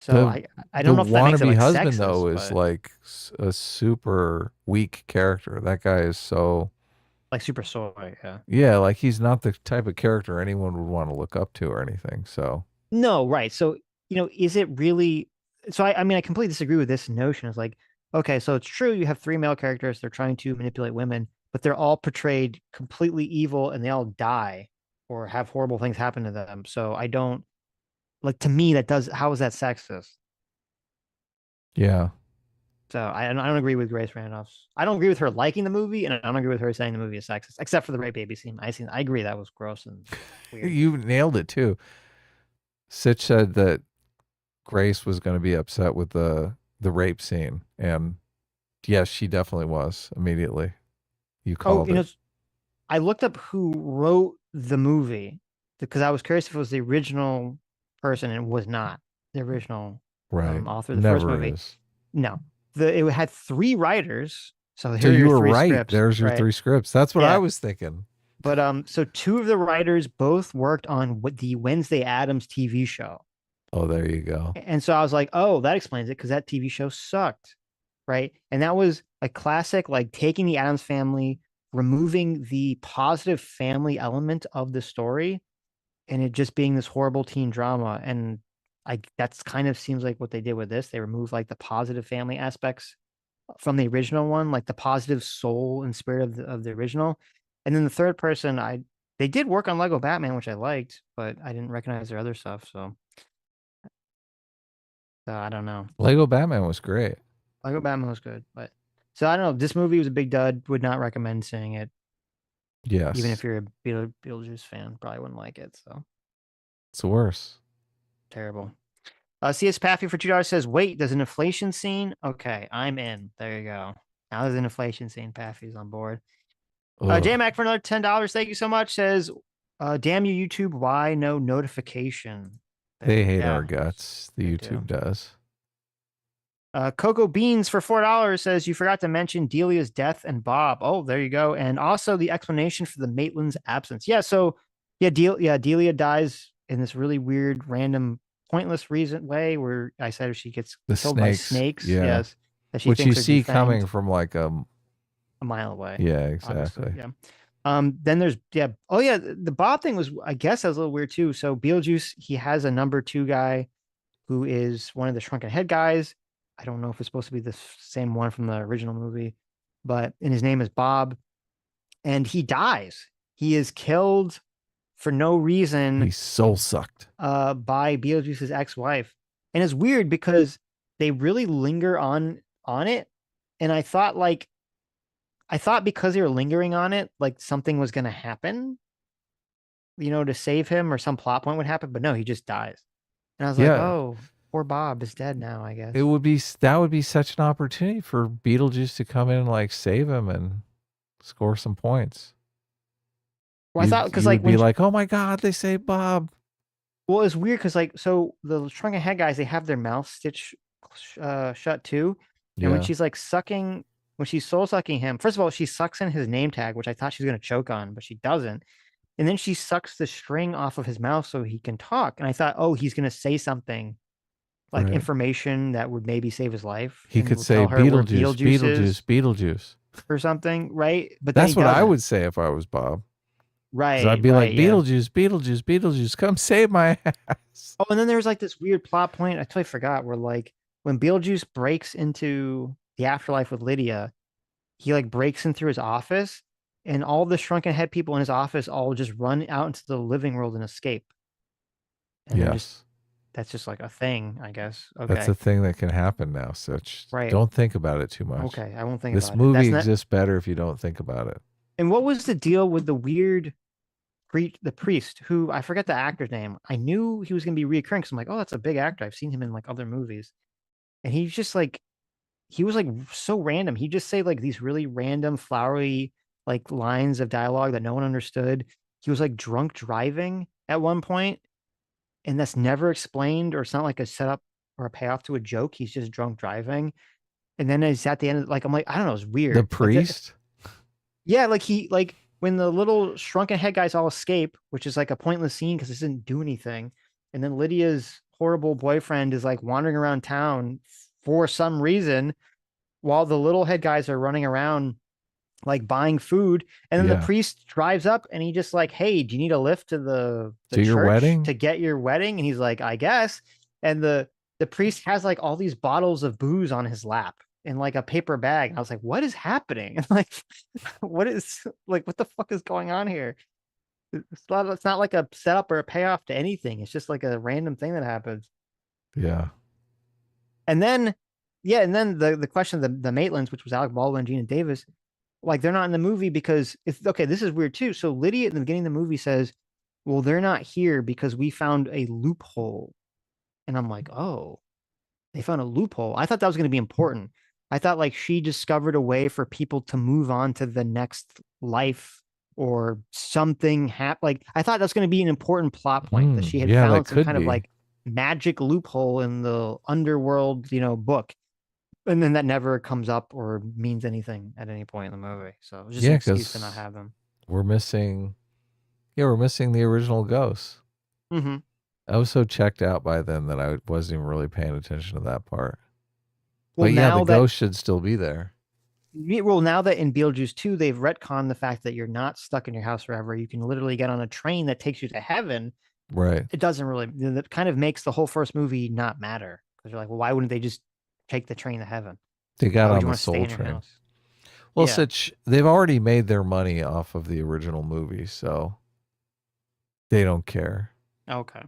So The I the don't know if that makes it wannabe like husband sexist, though is but like a super weak character. That guy is so like super soy, yeah. yeah, like he's not the type of character anyone would want to look up to or anything. So No, right. So, is it really so I mean I completely disagree with this notion. It's like, okay, so it's true you have three male characters, they're trying to manipulate women, but they're all portrayed completely evil and they all die or have horrible things happen to them. So I don't like to me that does how is that sexist? yeah, So I don't agree with Grace Randolph's. I don't agree with her liking the movie, and I don't agree with her saying the movie is sexist, except for the rape baby scene. I agree that was gross and weird. you nailed it too. Sitch said that Grace was going to be upset with the rape scene, and yes, she definitely was immediately. You Oh, called it I looked up who wrote the movie because I was curious if it was the original person, and it was not the original right. author of the first Never movie. is. No, it had three writers. So So here are you your were three right. scripts, There's your right? three scripts. That's what I Yeah, was thinking. but so two of the writers both worked on what the Wednesday Addams TV show. Oh, there you go. And so I was like, oh, that explains it because that TV show sucked. Right. And that was a classic, like taking the Adams family, removing the positive family element of the story, and it just being this horrible teen drama. And that's kind of seems like what they did with this. They removed like the positive family aspects from the original one, like the positive soul and spirit of the original. And then the third person, they did work on Lego Batman, which I liked, but I didn't recognize their other stuff. So I don't know. Lego Batman was great. Lego Batman was good, but so I don't know. This movie was a big dud. Would not recommend seeing it, even if Yes. you're a Beetlejuice fan. Probably wouldn't like it. So It's worse. terrible. CS Paffy for $2 says, "Wait, there's an inflation scene. Okay, I'm in. There you go. Now there's an inflation scene. Paffy's on board." Ugh. JMac for another $10. Thank you so much. Says, "Damn you, YouTube. Why no notification?" They hate our Yeah, guts. The they YouTube do. does. Coco Beans for $4 says you forgot to mention Delia's death and Bob. Oh, there you go. And also the explanation for the Maitland's absence. Yeah, so Delia dies in this really weird, random, pointless reason way where I said she gets The killed by snakes. snakes. Yeah. Yes, that she Which you thinks are see coming defanged from like a mile away. yeah, Obviously, exactly. yeah. Then there's oh yeah, the Bob thing was I guess that was a little weird too. So Beetlejuice, he has a number two guy who is one of the shrunken head guys. I don't know if it's supposed to be the same one from the original movie, and his name is Bob, and he dies. He is killed for no reason He's soul sucked. by Beetlejuice's ex-wife. And it's weird because they really linger on it. And I thought because they were lingering on it, like something was gonna happen, to save him or some plot point would happen, but no, he just dies. And I was like, Yeah. oh, poor Bob is dead now, I It guess. would be that would be such an opportunity for Beetlejuice to come in and like save him and score some points. Well, I thought because You like would be like, "Oh my god, they saved Bob." well, it's weird because like so the shrunken head guys they have their mouth stitched shut too, and Yeah. when she's soul sucking him, first of all she sucks in his name tag, which I thought she was gonna choke on, but she doesn't, and then she sucks the string off of his mouth so he can talk, and I thought, oh, he's gonna say something like Right. information that would maybe save his life, He and could will say tell her where Beetlejuice, Beetlejuice Beetlejuice, is Beetlejuice. or something, right? But then he That's what I doesn't. would say if I was Bob. Because I'd Right, be right, like, yeah. Beetlejuice, Beetlejuice, Beetlejuice, come save my ass. Oh, and then there's like this weird plot point. I totally forgot where like when Beetlejuice breaks into the afterlife with Lydia, he like breaks in through his office and all the shrunken head people in his office all just run out into the living world and escape. And then just Yes. that's just like a thing, I guess. That's Okay. a thing that can happen now. So Right. don't think about it too much. Okay. I won't think This about it. movie That's not. exists better if you don't think about it. And what was the deal with the weird the priest who I forget the actor's name? I knew he was going to be reoccurring because I'm like, oh, that's a big actor. I've seen him in like other movies. And he's just like, he was like so random. He just say like these really random, flowery like lines of dialogue that no one understood. He was like drunk driving at one point, and that's never explained, or it's not like a setup or a payoff to a joke. He's just drunk driving. And then it's at the end, like, I'm like, I don't know, it's The weird. Like priest? yeah, like like when the little shrunken head guys all escape, which is like a pointless scene because it doesn't do anything. And then Lydia's horrible boyfriend is like wandering around town for some reason while the little head guys are running around like buying food. And then the Yeah. priest drives up and he just like, hey, do you need a lift to the To your church wedding? to get your wedding? And he's like, I guess. And the priest has like all these bottles of booze on his lap in like a paper bag. And I was like, what is happening? And like, what is like, what the fuck is going on here? It's not like a setup or a payoff to anything. It's just like a random thing that happens. Yeah. And then, yeah, and then the question of the Maitlands, which was Alec Baldwin, Gina Davis, like they're not in the movie because it's okay. This is weird too. So Lydia at the beginning of the movie says, "Well, they're not here because we found a loophole," and I'm like, "Oh, they found a loophole." I thought that was going to be important. I thought like she discovered a way for people to move on to the next life or something. Like I thought that's going to be an important plot point that she had Yeah, that found some could kind of be. like magic loophole in the underworld, book, and then that never comes up or means anything at any point in the movie. So it was just an Yeah, excuse to not because have him. we're missing. Yeah, we're missing the original ghosts. Mm-hmm. I was so checked out by then that I wasn't even really paying attention to that part. Well, But yeah, the now that ghost should still be there. now that in Beetlejuice 2, they've retconned the fact that you're not stuck in your house forever. You can literally get on a train that takes you to heaven. Right. It doesn't really that kind of makes the whole first movie not matter. Because you're like, well, why wouldn't they just take the train to heaven? They Why got would on you the want to stay Soul in your Train. house? Well, Yeah. such they've already made their money off of the original movie, so they don't care. Okay.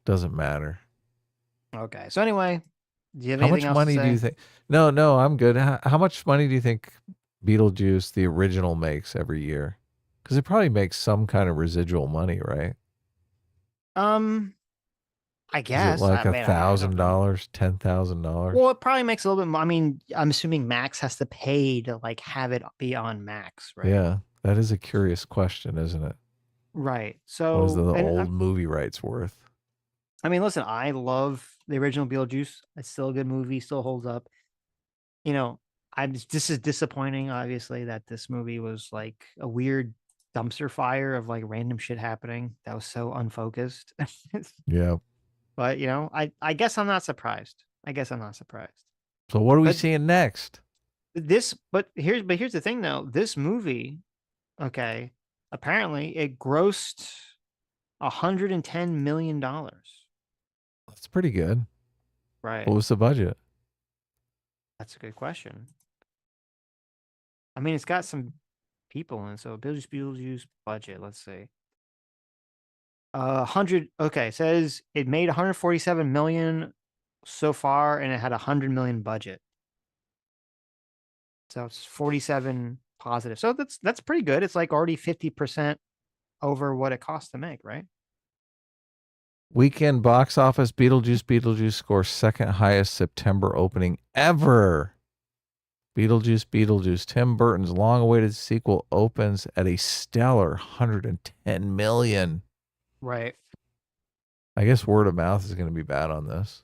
Doesn't matter. Okay. So anyway, do you have How anything much else to money do you say? think? No, no, I'm good. How much money do you think Beetlejuice, the original, makes every year? Because it probably makes some kind of residual money, right? Um, I Is it guess. I like a mean, I thousand don't know. dollars, $10,000? Well, it probably makes a little bit more. I mean, I'm assuming Max has to pay to like have it be on Max, right? Yeah, that is a curious question, isn't it? Right. What is the So, and old movie rights worth? I mean, listen, I love the original Beetlejuice. It's still a good movie, still holds up. You know, this is disappointing, obviously, that this movie was like a weird dumpster fire of like random shit happening that was so unfocused. Yeah. But I guess I'm not surprised. I guess I'm not surprised. So what are we But seeing next? here's the thing though. This movie, okay, apparently it grossed $110 million. That's pretty good. What Right. was the budget? That's a good question. I mean, it's got some people in it, so Beetlejuice budget. Let's see. 100. Okay, it says it made 147 million so far, and it had 100 million budget. So it's 47 positive. So that's pretty good. It's like already 50% over what it costs to make, right? Weekend box office Beetlejuice scores second highest September opening ever. Beetlejuice. Tim Burton's long awaited sequel opens at a stellar 110 million. Right. I guess word of mouth is going to be bad on this.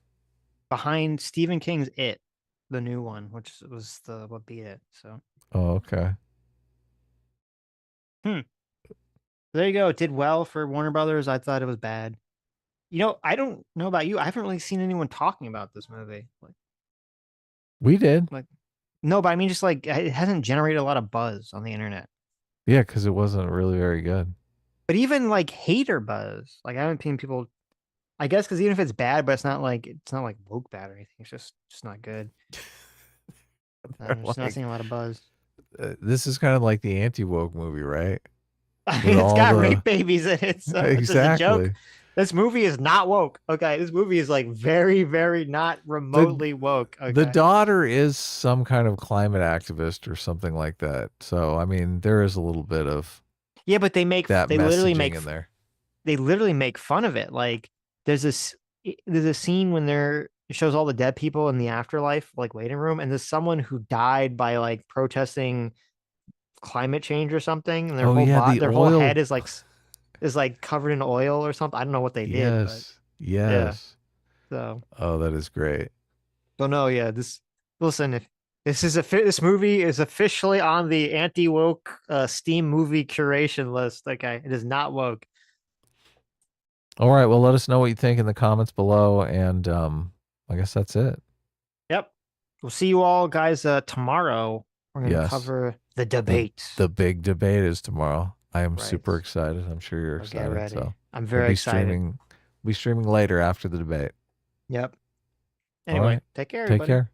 Behind Stephen King's It, the new one, which was the what beat it. So Oh, okay. hmm. There you go. It did well for Warner Brothers. I thought it was bad. I don't know about you. I haven't really seen anyone talking about this movie. We did. Like no, but I mean just like it hasn't generated a lot of buzz on the internet. Yeah, because it wasn't really very good. But even like hater buzz, like I haven't seen people. I guess because even if it's bad, but it's not like woke bad or anything. It's just not good. They're I'm just not like, seeing a lot of buzz. this is kind of like the anti-woke movie, right? I With mean, it's all got the rape babies in it, so it's just a joke. exactly This movie is not woke. Okay, this movie is like very, very not the remotely woke. the Okay. daughter is some kind of climate activist or something like that. So I mean, there is a little bit of Yeah, but that they literally messaging make in there. fun of it. Like there's this there's a scene when it shows all the dead people in the afterlife like waiting room, and there's someone who died by like protesting climate change or something, and Oh yeah, the their whole head oil. is like covered in oil or something. I don't know what they did, but Yes, yeah. yes. So Oh, that is great. don't know. Yeah, this listen. If this movie is officially on the anti woke Steam movie curation list. Okay, it is not woke. All right, well, let us know what you think in the comments below, and I guess that's it. Yep. We'll see you all guys tomorrow. We're gonna Yes, cover the the debate. the big debate is tomorrow. I am Right. super excited. I'm sure you're So get excited. ready. So I'm we'll very excited. be streaming later after the debate. Yep. All Anyway, right, take care, take everybody. care.